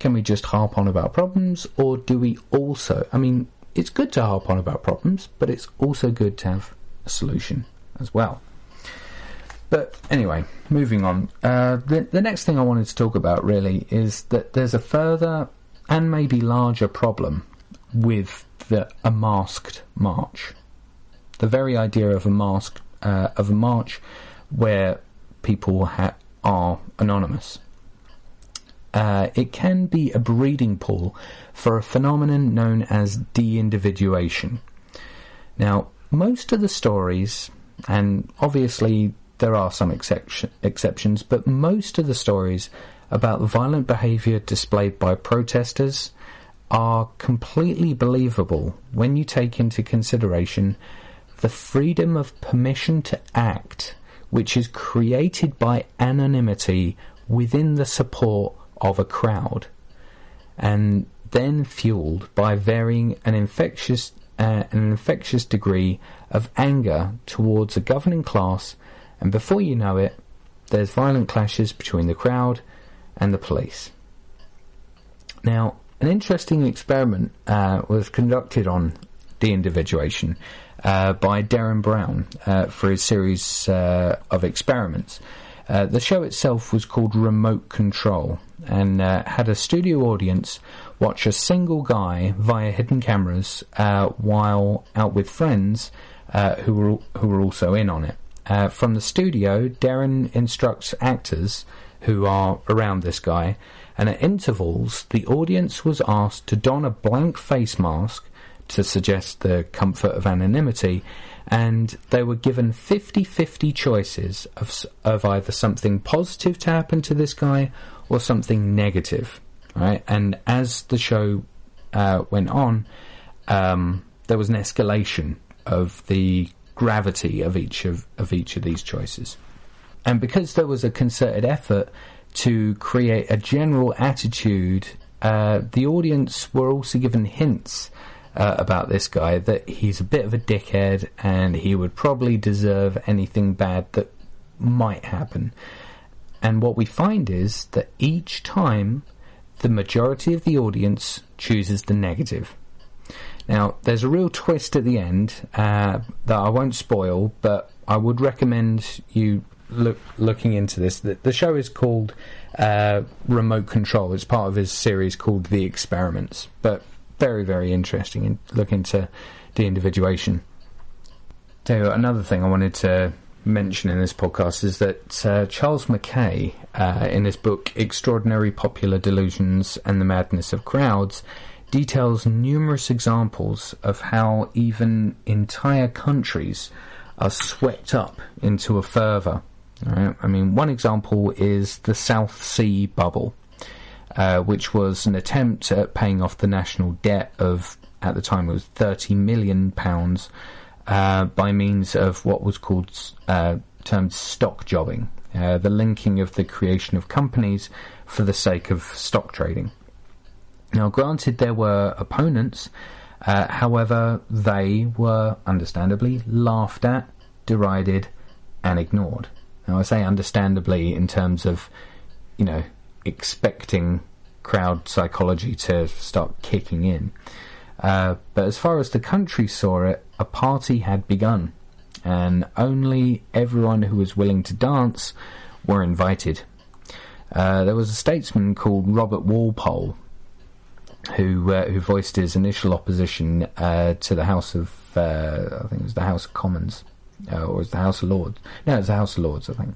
D: can we just harp on about problems, or do we also? I mean, it's good to harp on about problems, but it's also good to have a solution as well. But anyway, moving on. The next thing I wanted to talk about really is that there's a further and maybe larger problem with a masked march. The very idea of a march where people are anonymous. It can be a breeding pool for a phenomenon known as de-individuation. Now, most of the stories, and obviously there are some exceptions, but most of the stories about violent behaviour displayed by protesters are completely believable when you take into consideration the freedom of permission to act, which is created by anonymity within the support of a crowd, and then fueled by varying an infectious degree of anger towards a governing class, and before you know it, there's violent clashes between the crowd and the police. Now, an interesting experiment was conducted on de-individuation by Derren Brown for his series of experiments. The show itself was called Remote Control, and had a studio audience watch a single guy via hidden cameras while out with friends who were also in on it. From the studio, Derren instructs actors who are around this guy, and at intervals the audience was asked to don a blank face mask to suggest the comfort of anonymity, and they were given 50-50 choices of either something positive to happen to this guy or something negative, right? And as the show went on, there was an escalation of the gravity of each of these choices. And because there was a concerted effort to create a general attitude, the audience were also given hints about this guy, that he's a bit of a dickhead and he would probably deserve anything bad that might happen. And what we find is that each time the majority of the audience chooses the negative. Now, there's a real twist at the end that I won't spoil, but I would recommend you looking into this. The show is called Remote Control. It's part of his series called The Experiments, but very, very interesting, and look into de-individuation. So another thing I wanted to mention in this podcast is that Charles Mackay, in his book Extraordinary Popular Delusions and the Madness of Crowds, details numerous examples of how even entire countries are swept up into a fervour. Right? I mean, one example is the South Sea Bubble, which was an attempt at paying off the national debt of, at the time it was £30 million, by means of what was termed stock jobbing, the linking of the creation of companies for the sake of stock trading. Now, granted, there were opponents, however, they were understandably laughed at, derided, and ignored. Now, I say understandably in terms of, expecting crowd psychology to start kicking in. But as far as the country saw it, a party had begun, and only everyone who was willing to dance were invited. There was a statesman called Robert Walpole who voiced his initial opposition to the House of, I think it was the House of Commons, or was the House of Lords? No, it was the House of Lords, I think.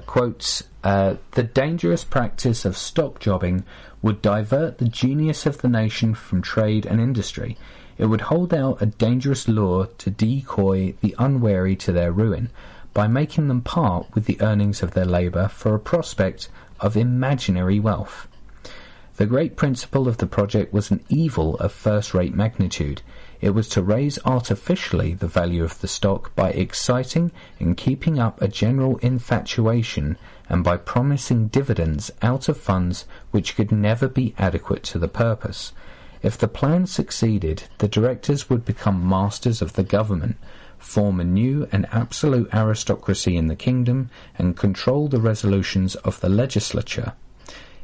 D: Quotes, the dangerous practice of stock jobbing would divert the genius of the nation from trade and industry. It would hold out a dangerous lure to decoy the unwary to their ruin, by making them part with the earnings of their labour for a prospect of imaginary wealth. The great principle of the project was an evil of first-rate magnitude. It was to raise artificially the value of the stock by exciting and keeping up a general infatuation, and by promising dividends out of funds which could never be adequate to the purpose. If the plan succeeded, the directors would become masters of the government, form a new and absolute aristocracy in the kingdom, and control the resolutions of the legislature.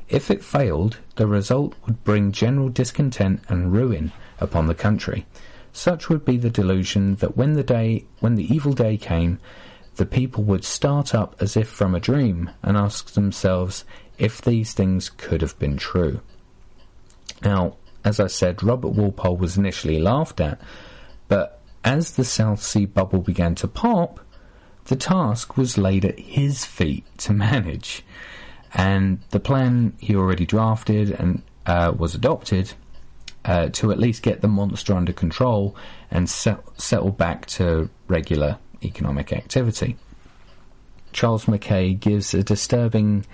D: If it failed, the result would bring general discontent and ruin upon the country. Such would be the delusion that when the evil day came, the people would start up as if from a dream, and ask themselves if these things could have been true. Now, as I said, Robert Walpole was initially laughed at, but as the South Sea bubble began to pop, the task was laid at his feet to manage. And the plan he already drafted and was adopted to at least get the monster under control and settle back to regular economic activity. Charles Mackay gives a disturbing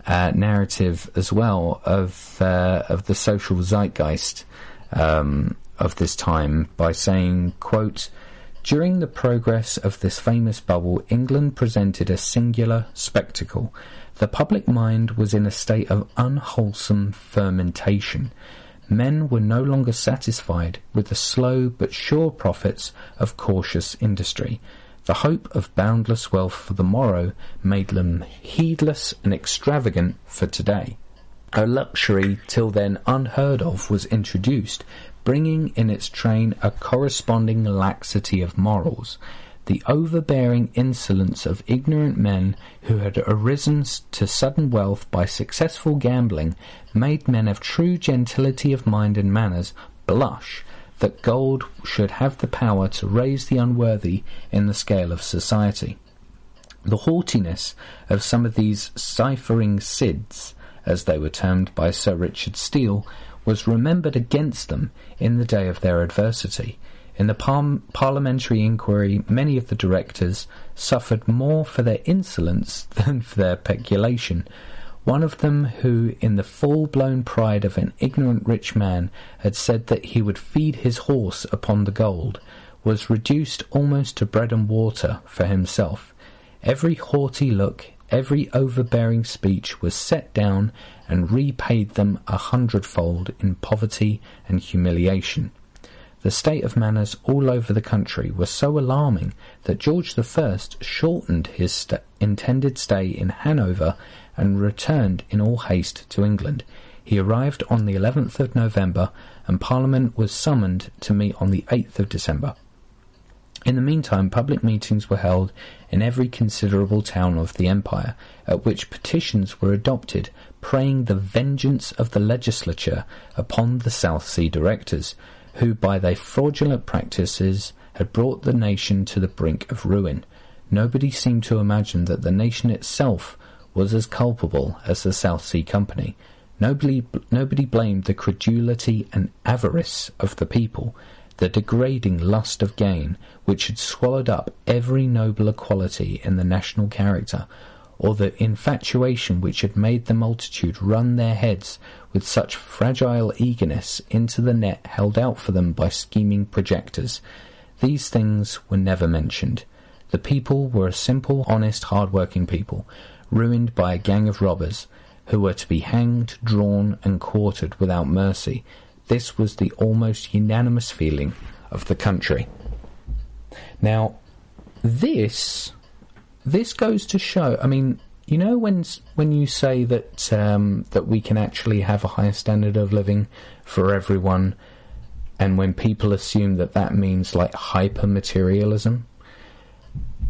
D: narrative as well of the social zeitgeist of this time by saying, quote, "During the progress of this famous bubble, England presented a singular spectacle. The public mind was in a state of unwholesome fermentation. Men were no longer satisfied with the slow but sure profits of cautious industry. The hope of boundless wealth for the morrow made them heedless and extravagant for today. A luxury till then unheard of was introduced, bringing in its train a corresponding laxity of morals. The overbearing insolence of ignorant men who had arisen to sudden wealth by successful gambling made men of true gentility of mind and manners blush that gold should have the power to raise the unworthy in the scale of society. The haughtiness of some of these ciphering Sids, as they were termed by Sir Richard Steele, was remembered against them in the day of their adversity. In the parliamentary inquiry, many of the directors suffered more for their insolence than for their peculation. One of them, who, in the full-blown pride of an ignorant rich man, had said that he would feed his horse upon the gold, was reduced almost to bread and water for himself. Every haughty look, every overbearing speech was set down and repaid them 100-fold in poverty and humiliation. The state of manners all over the country was so alarming that George I shortened his intended stay in Hanover and returned in all haste to England. He arrived on the 11th of November, and Parliament was summoned to meet on the 8th of December. In the meantime, public meetings were held in every considerable town of the empire, at which petitions were adopted, praying the vengeance of the legislature upon the South Sea directors, who by their fraudulent practices had brought the nation to the brink of ruin. Nobody seemed to imagine that the nation itself was as culpable as the South Sea Company. Nobody blamed the credulity and avarice of the people, the degrading lust of gain, which had swallowed up every nobler quality in the national character, or the infatuation which had made the multitude run their heads with such fragile eagerness into the net held out for them by scheming projectors. These things were never mentioned. The people were a simple, honest, hard-working people, ruined by a gang of robbers, who were to be hanged, drawn, and quartered without mercy. This was the almost unanimous feeling of the country. Now, this goes to show, I mean, you know, when you say that that we can actually have a higher standard of living for everyone, and when people assume that that means like hyper-materialism,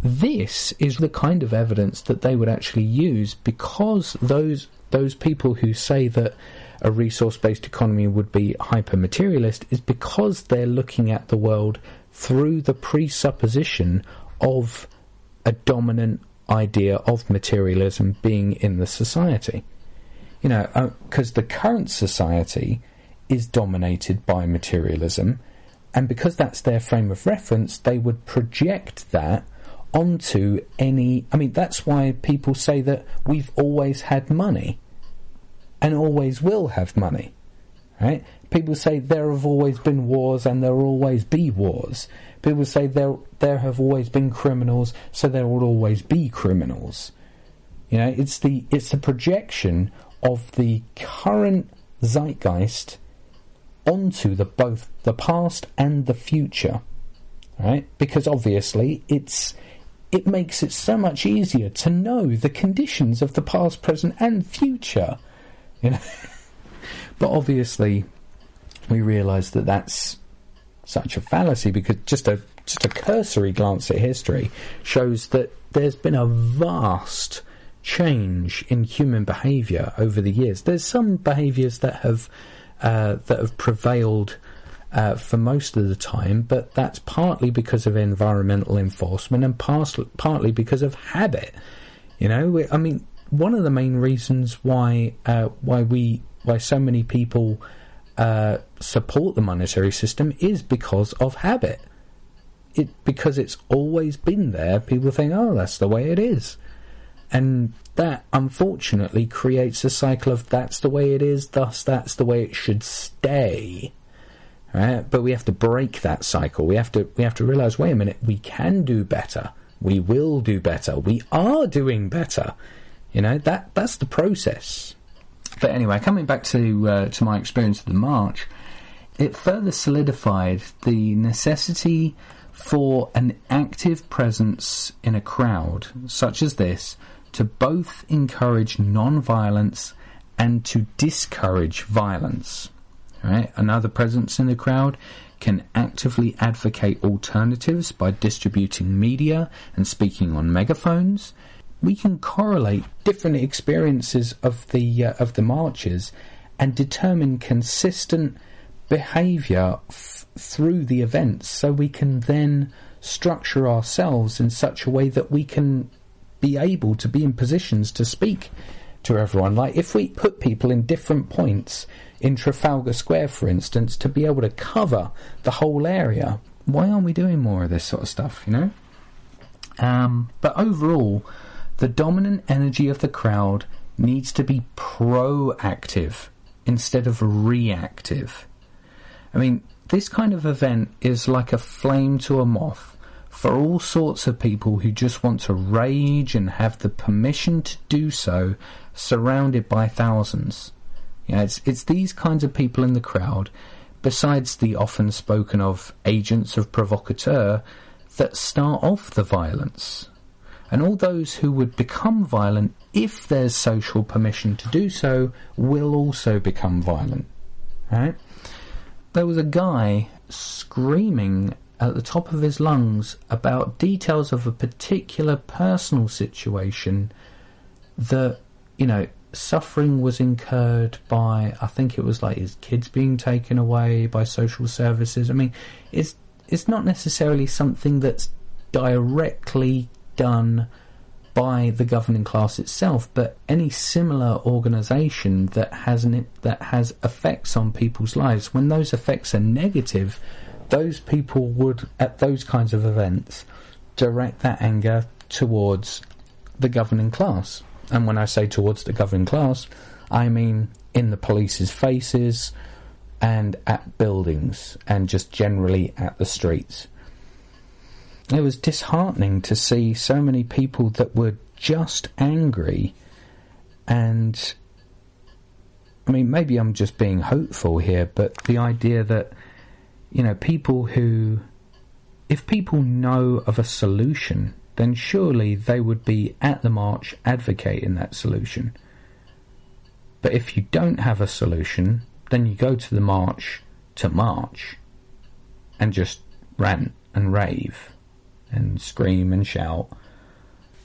D: this is the kind of evidence that they would actually use, because those people who say that a resource-based economy would be hyper-materialist is because they're looking at the world through the presupposition of a dominant idea of materialism being in the society. You know, because the current society is dominated by materialism, and because that's their frame of reference, they would project that onto any... I mean, that's why people say that we've always had money and always will have money, right? People say there have always been wars and there will always be wars. People say there have always been criminals, so there will always be criminals. You know, it's the projection of the current zeitgeist onto both the past and the future, right? Because obviously it makes it so much easier to know the conditions of the past, present, and future. You know, but obviously we realise that that's such a fallacy, because just a cursory glance at history shows that there's been a vast change in human behaviour over the years. There's some behaviours that have that have prevailed for most of the time, but that's partly because of environmental enforcement and partly because of habit. You know, I mean, one of the main reasons why so many people support the monetary system is because of habit. Because it's always been there, people think, oh, that's the way it is. And that, unfortunately, creates a cycle of that's the way it is, thus that's the way it should stay. Right? But we have to break that cycle. We have to realise, wait a minute, we can do better. We will do better. We are doing better. You know, that's the process. But anyway, coming back to my experience of the march, it further solidified the necessity for an active presence in a crowd such as this to both encourage non-violence and to discourage violence. Right? Another presence in the crowd can actively advocate alternatives by distributing media and speaking on megaphones. We can correlate different experiences of the marches and determine consistent behaviour through the events, so we can then structure ourselves in such a way that we can be able to be in positions to speak to everyone. Like if we put people in different points in Trafalgar Square, for instance, to be able to cover the whole area, why aren't we doing more of this sort of stuff, you know? But overall, the dominant energy of the crowd needs to be proactive instead of reactive. I mean, this kind of event is like a flame to a moth for all sorts of people who just want to rage and have the permission to do so, surrounded by thousands. You know, it's these kinds of people in the crowd, besides the often spoken of agents of provocateur, that start off the violence. And all those who would become violent, if there's social permission to do so, will also become violent. Right? There was a guy screaming at the top of his lungs about details of a particular personal situation that, you know, suffering was incurred by, I think it was like his kids being taken away by social services. I mean, it's not necessarily something that's directly done by the governing class itself, but any similar organisation that has effects on people's lives, when those effects are negative, those people would, at those kinds of events, direct that anger towards the governing class. And when I say towards the governing class, I mean in the police's faces and at buildings and just generally at the streets. It was disheartening to see so many people that were just angry, and I mean, maybe I'm just being hopeful here, but the idea that, you know, people who, if people know of a solution, then surely they would be at the march advocating that solution. But if you don't have a solution, then you go to the march and just rant and rave and scream and shout.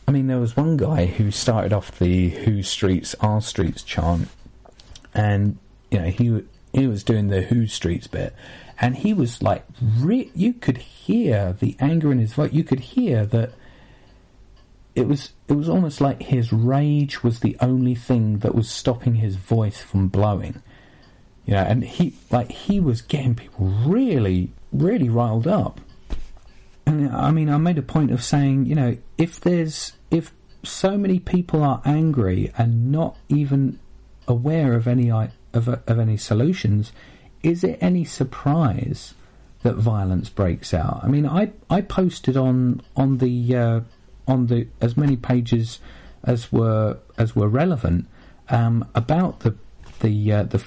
D: I mean, there was one guy who started off the Who Streets Are Streets chant, and, you know, he was doing the Who Streets bit, and he was like, you could hear the anger in his voice. You could hear that it was almost like his rage was the only thing that was stopping his voice from blowing. You know, and he was getting people really, really riled up. And I mean, I made a point of saying, you know, if so many people are angry and not even aware of any solutions, is it any surprise that violence breaks out? I mean, I posted on the as many pages as were relevant about the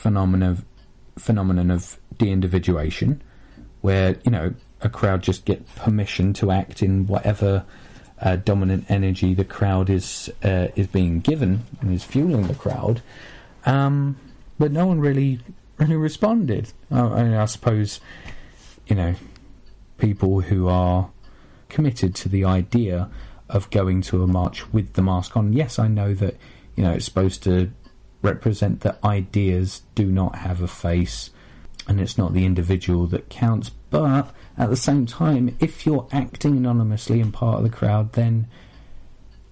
D: phenomenon of de-individuation, where, you know, a crowd just get permission to act in whatever dominant energy the crowd is being given and is fueling the crowd, but no one really responded. I suppose, you know, people who are committed to the idea of going to a march with the mask on. Yes, I know that, you know, it's supposed to represent that ideas do not have a face, and it's not the individual that counts. But at the same time, if you're acting anonymously and part of the crowd, then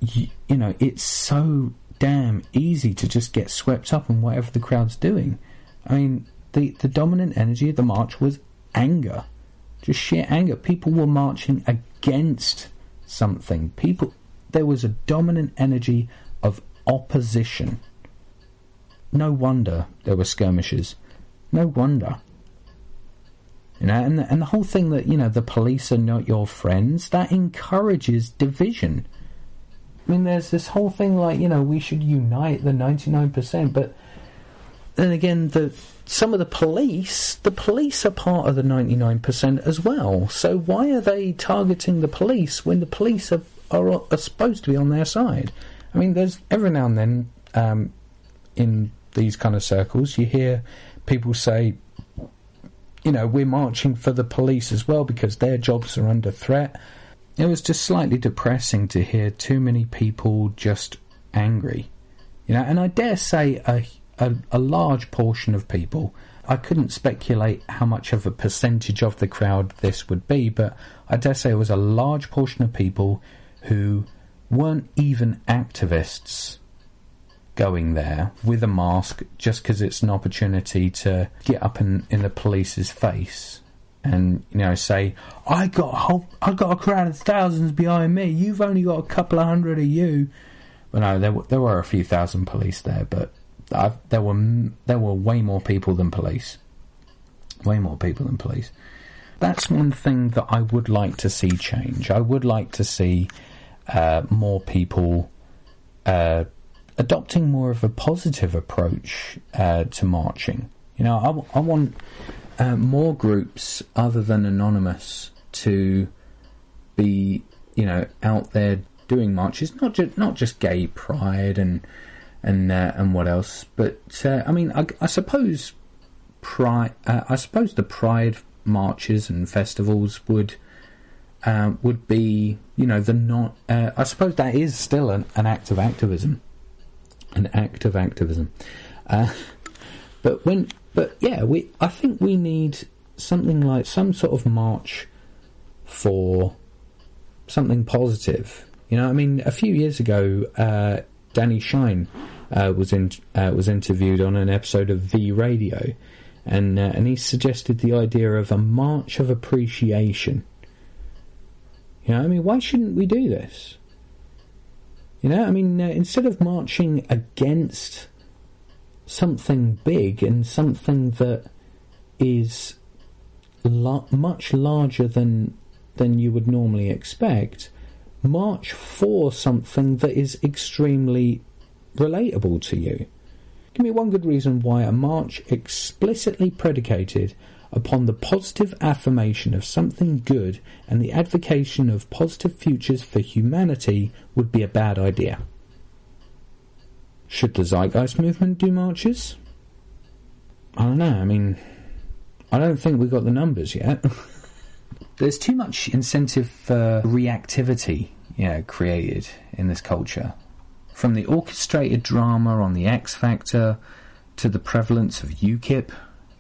D: you know, it's so damn easy to just get swept up in whatever the crowd's doing. I mean, the dominant energy of the march was anger, just sheer anger. People were marching against something. There was a dominant energy of opposition. No wonder there were skirmishes. No wonder. You know, and the whole thing that, you know, the police are not your friends, that encourages division. I mean, there's this whole thing like, you know, we should unite the 99%, but then again, some of the police are part of the 99% as well. So why are they targeting the police when the police are supposed to be on their side? I mean, there's every now and then in these kind of circles, you hear people say, you know, we're marching for the police as well because their jobs are under threat. It was just slightly depressing to hear too many people just angry. You know, and I dare say a large portion of people, I couldn't speculate how much of a percentage of the crowd this would be, but I dare say it was a large portion of people who weren't even activists going there with a mask just because it's an opportunity to get up in the police's face and, you know, say, I got a crowd of thousands behind me, you've only got a couple of hundred of you. Well, no, there were a few thousand police there, but there were way more people than police. Way more people than police. That's one thing that I would like to see change. I would like to see more people adopting more of a positive approach to marching. You know, I want more groups other than Anonymous to be, you know, out there doing marches, not just gay pride and what else, but I mean, I suppose pride. I suppose the pride marches and festivals would be, you know, I suppose that is still an act of activism. An act of activism. But yeah, I think we need something like some sort of march for something positive. You know, I mean, a few years ago, Danny Shine was interviewed on an episode of V Radio, and he suggested the idea of a march of appreciation. You know, I mean, why shouldn't we do this? You know, I mean, instead of marching against something big and something that is much larger than you would normally expect, march for something that is extremely relatable to you. Give me one good reason why a march explicitly predicated upon the positive affirmation of something good and the advocation of positive futures for humanity would be a bad idea. Should the Zeitgeist movement do marches? I don't know. I mean, I don't think we've got the numbers yet. There's too much incentive for reactivity, created in this culture. From the orchestrated drama on the X Factor to the prevalence of UKIP,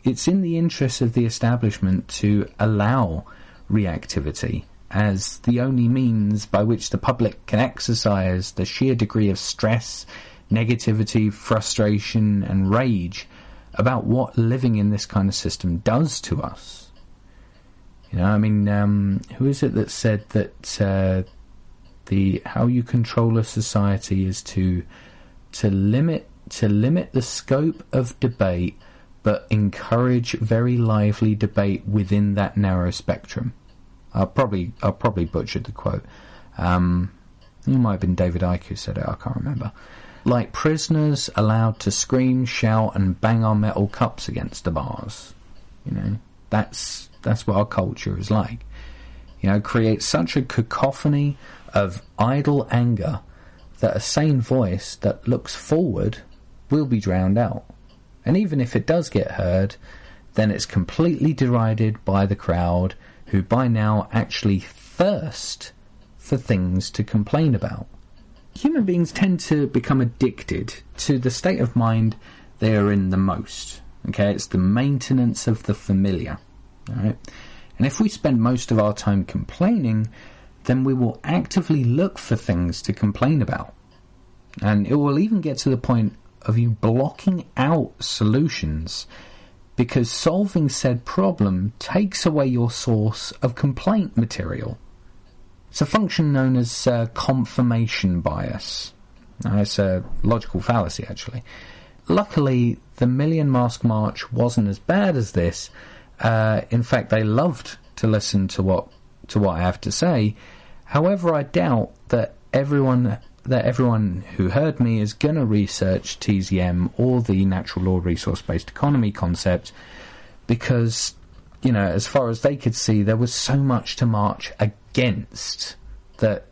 D: it's in the interest of the establishment to allow reactivity as the only means by which the public can exercise the sheer degree of stress, negativity, frustration and rage about what living in this kind of system does to us. You know, I mean, who is it that said that how you control a society is to limit the scope of debate, but encourage very lively debate within that narrow spectrum. I'll probably butchered the quote. It might have been David Icke who said it. I can't remember. Like prisoners allowed to scream, shout, and bang our metal cups against the bars. You know, that's what our culture is like. You know, create such a cacophony of idle anger that a sane voice that looks forward will be drowned out. And even if it does get heard, then it's completely derided by the crowd, who by now actually thirst for things to complain about. human beings tend to become addicted to the state of mind they are in the most. Okay, it's the maintenance of the familiar. All right, and if we spend most of our time complaining, then we will actively look for things to complain about, and it will even get to the point of you blocking out solutions, because solving said problem takes away your source of complaint material. It's a function known as confirmation bias. Now, it's a logical fallacy, actually. Luckily, the Million Mask March wasn't as bad as this. In fact, they loved to listen to what I have to say. However, I doubt that everyone who heard me is going to research TZM or the natural law resource-based economy concept, because, as far as they could see, there was so much to march against that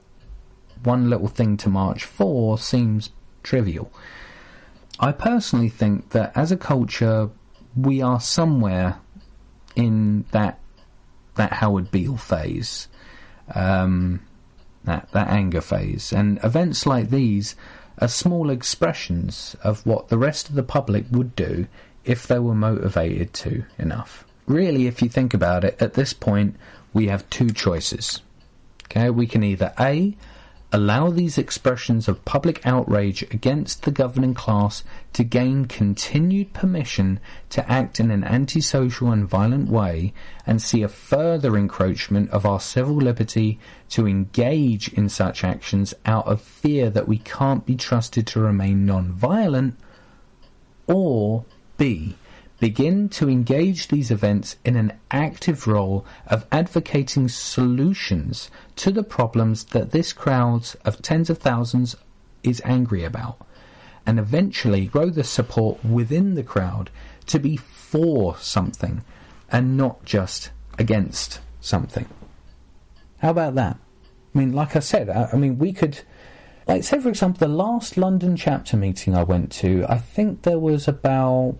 D: one little thing to march for seems trivial. I personally think that as a culture, we are somewhere in that Howard Beale phase, that anger phase, and events like these are small expressions of what the rest of the public would do if they were motivated to enough. Really, if you think about it, at this point we have two choices. Okay, we can either A, allow these expressions of public outrage against the governing class to gain continued permission to act in an antisocial and violent way, and see a further encroachment of our civil liberty to engage in such actions out of fear that we can't be trusted to remain non-violent, or B, begin to engage these events in an active role of advocating solutions to the problems that this crowd of tens of thousands is angry about, and eventually grow the support within the crowd to be for something and not just against something. How about that? I mean, like I said, we could, like, say for example, the last London chapter meeting I went to, I think there was around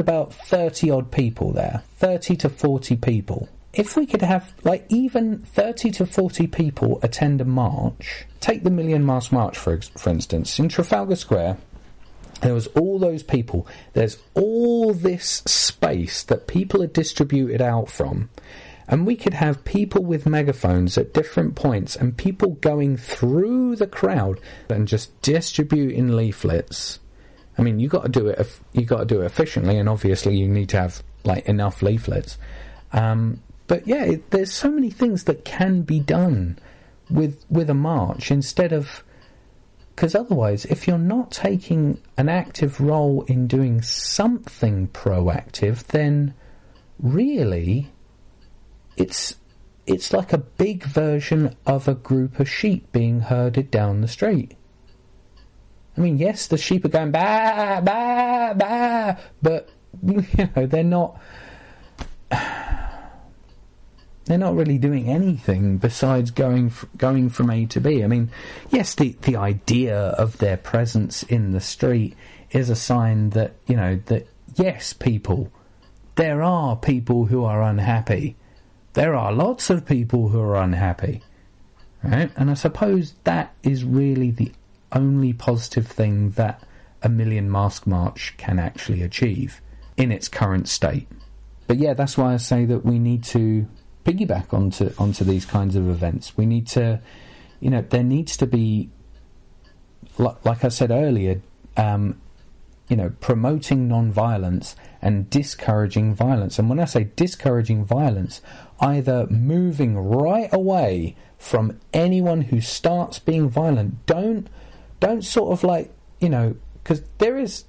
D: about 30 odd people there, 30 to 40 people. If we could have, like, even 30 to 40 people attend a march, take the Million Mask March for instance, in Trafalgar Square, there was all those people, there's all this space that people are distributed out from, and we could have people with megaphones at different points and people going through the crowd and just distributing leaflets. I mean, you got to do it efficiently, and obviously you need to have, like, enough leaflets. But yeah, there's so many things that can be done with a march, instead of, because otherwise, if you're not taking an active role in doing something proactive, then really it's like a big version of a group of sheep being herded down the street. I mean, yes, the sheep are going bah, bah, bah, but they're not really doing anything besides going from A to B. I mean, yes, the idea of their presence in the street is a sign that, that yes, there are people who are unhappy. There are lots of people who are unhappy, right? And I suppose that is really the only positive thing that a Million Mask March can actually achieve in its current state. But yeah, that's why I say that we need to piggyback onto these kinds of events. We need to, there needs to be, like I said earlier, promoting non-violence and discouraging violence. And when I say discouraging violence, either moving right away from anyone who starts being violent. Don't sort of, like, because there is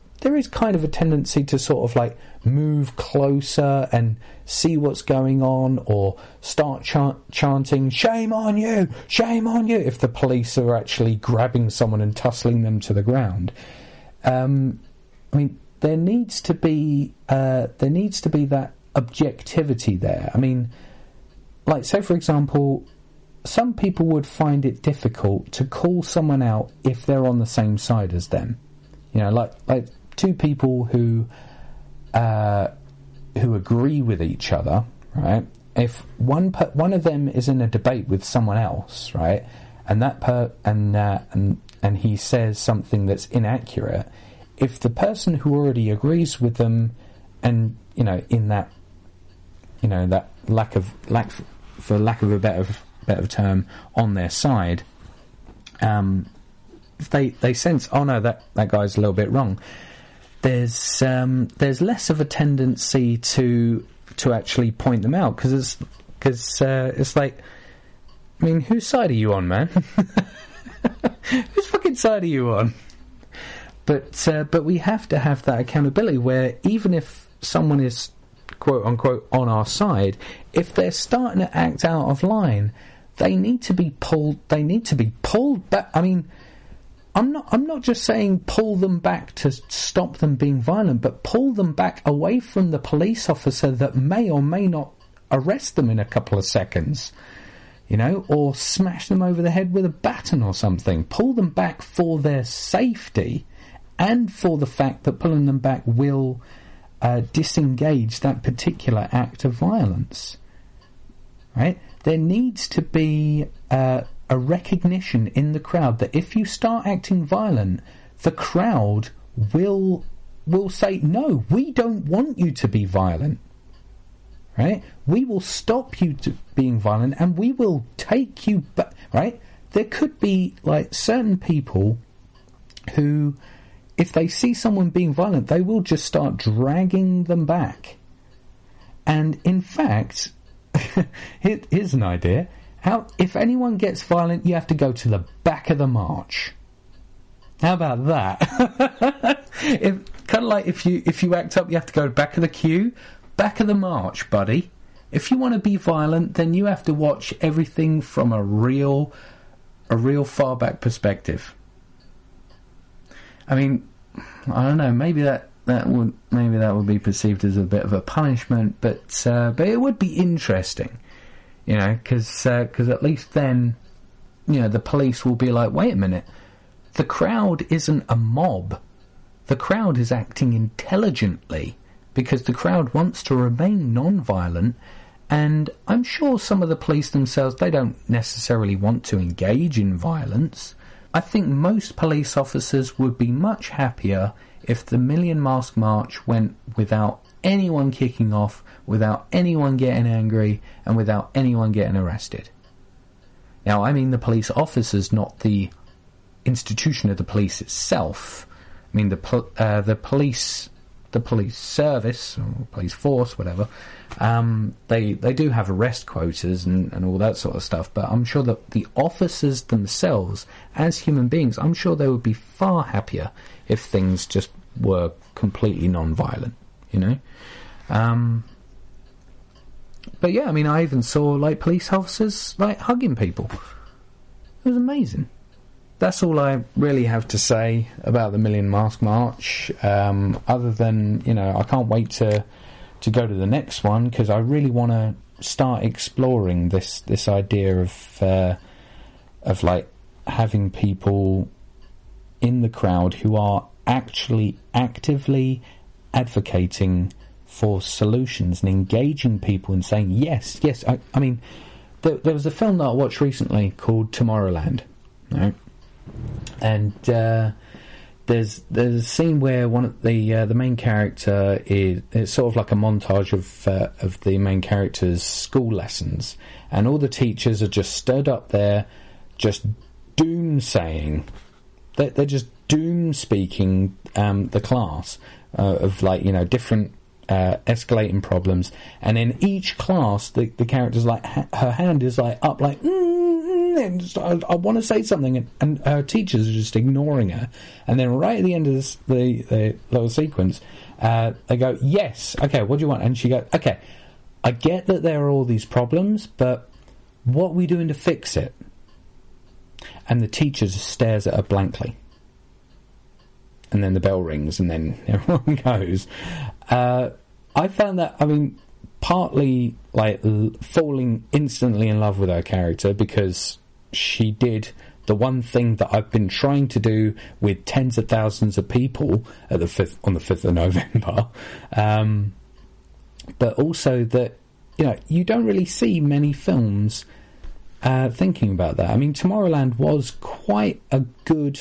D: kind of a tendency to sort of, like, move closer and see what's going on, or start chanting shame on you, if the police are actually grabbing someone and tussling them to the ground. I mean, there needs to be that objectivity there. I mean, like, say for example, some people would find it difficult to call someone out if they're on the same side as them. Like two people who agree with each other, right? If one of them is in a debate with someone else, right, and and he says something that's inaccurate, if the person who already agrees with them, and in that that for lack of a better term, on their side, if they sense, oh no, that guy's a little bit wrong, there's less of a tendency to actually point them out, because it's like, I mean, whose side are you on, man? Whose fucking side are you on? But we have to have that accountability where even if someone is quote unquote on our side, if they're starting to act out of line, they need to be pulled. They need to be pulled back. I mean, I'm not just saying pull them back to stop them being violent, but pull them back away from the police officer that may or may not arrest them in a couple of seconds, or smash them over the head with a baton or something. Pull them back for their safety, and for the fact that pulling them back will disengage that particular act of violence. Right? There needs to be a recognition in the crowd that if you start acting violent, the crowd will say, no, we don't want you to be violent. Right? We will stop you being violent, and we will take you back. Right? There could be certain people who, if they see someone being violent, they will just start dragging them back. And in fact, here's an idea. If anyone gets violent, you have to go to the back of the march. How about that? If you act up, you have to go back of the queue, back of the march, buddy. If you want to be violent, then you have to watch everything from a real far back perspective. I mean, I don't know. Maybe that would be perceived as a bit of a punishment, but it would be interesting, because at least then, the police will be like, wait a minute, the crowd isn't a mob. The crowd is acting intelligently because the crowd wants to remain non-violent, and I'm sure some of the police themselves, they don't necessarily want to engage in violence. I think most police officers would be much happier if the Million Mask March went without anyone kicking off, without anyone getting angry, and without anyone getting arrested. Now, I mean the police officers, not the institution of the police itself. I mean the police service, or police force, whatever. They do have arrest quotas and all that sort of stuff, but I'm sure that the officers themselves, as human beings, I'm sure they would be far happier if things just were completely non-violent, But yeah, I mean, I even saw police officers hugging people. It was amazing. That's all I really have to say about the Million Mask March. Other than, I can't wait to go to the next one, because I really want to start exploring this idea of having people in the crowd who are actually actively advocating for solutions and engaging people and saying yes. I mean, there was a film that I watched recently called Tomorrowland, right? And there's a scene where one of the main character it's sort of like a montage of the main character's school lessons, and all the teachers are just stood up there, just doom saying. They're just doom speaking the class of different escalating problems, and in each class the character's her hand is up I want to say something, and her teachers are just ignoring her, and then right at the end of the little sequence they go, yes, okay, what do you want? And she goes, okay, I get that there are all these problems, but what are we doing to fix it? And the teacher just stares at her blankly, and then the bell rings, and then everyone goes. I found that, I mean, partly falling instantly in love with her character, because she did the one thing that I've been trying to do with tens of thousands of people on the 5th of November. But also that, you don't really see many films thinking about that. I mean, Tomorrowland was quite a good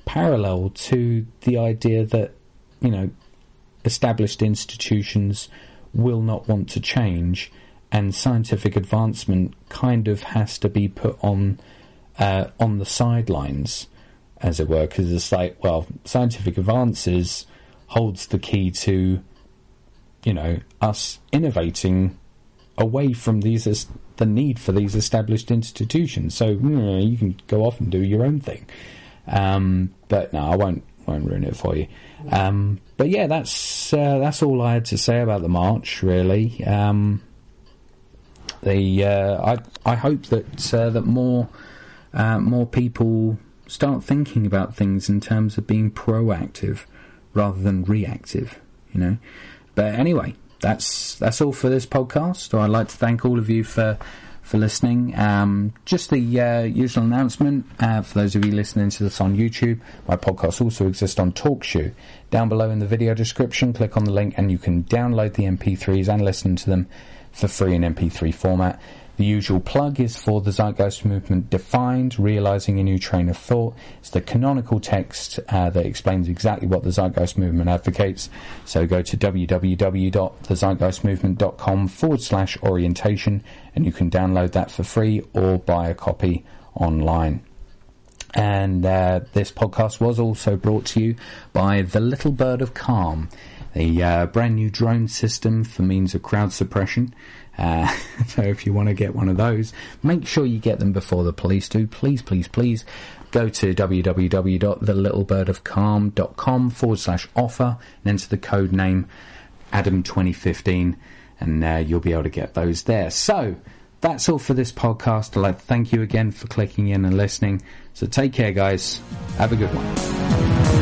D: parallel to the idea that, you know, established institutions will not want to change, and scientific advancement kind of has to be put on the sidelines, as it were, because it's like, well, scientific advances holds the key to, you know, us innovating away from the need for these established institutions. So, you know, you can go off and do your own thing. But no, I won't ruin it for you. But yeah, that's all I had to say about the march, really. I hope that more people start thinking about things in terms of being proactive rather than reactive, you know. But anyway, that's all for this podcast. I'd like to thank all of you for listening. Just the usual announcement, for those of you listening to this on YouTube, my podcast also exists on TalkShoe. Down below in the video description, click on the link and you can download the MP3s and listen to them for free in MP3 format. The usual plug is for the Zeitgeist movement Defined, Realising a New Train of Thought. It's the canonical text that explains exactly what the Zeitgeist movement advocates. So go to www.thezeitgeistmovement.com/orientation and you can download that for free or buy a copy online. And this podcast was also brought to you by The Little Bird of Calm, a brand new drone system for means of crowd suppression. So if you want to get one of those, make sure you get them before the police do. Please, please, please go to www.thelittlebirdofcalm.com/offer and enter the code name Adam2015 and you'll be able to get those there. So that's all for this podcast. I'd like to thank you again for clicking in and listening. So take care, guys. Have a good one.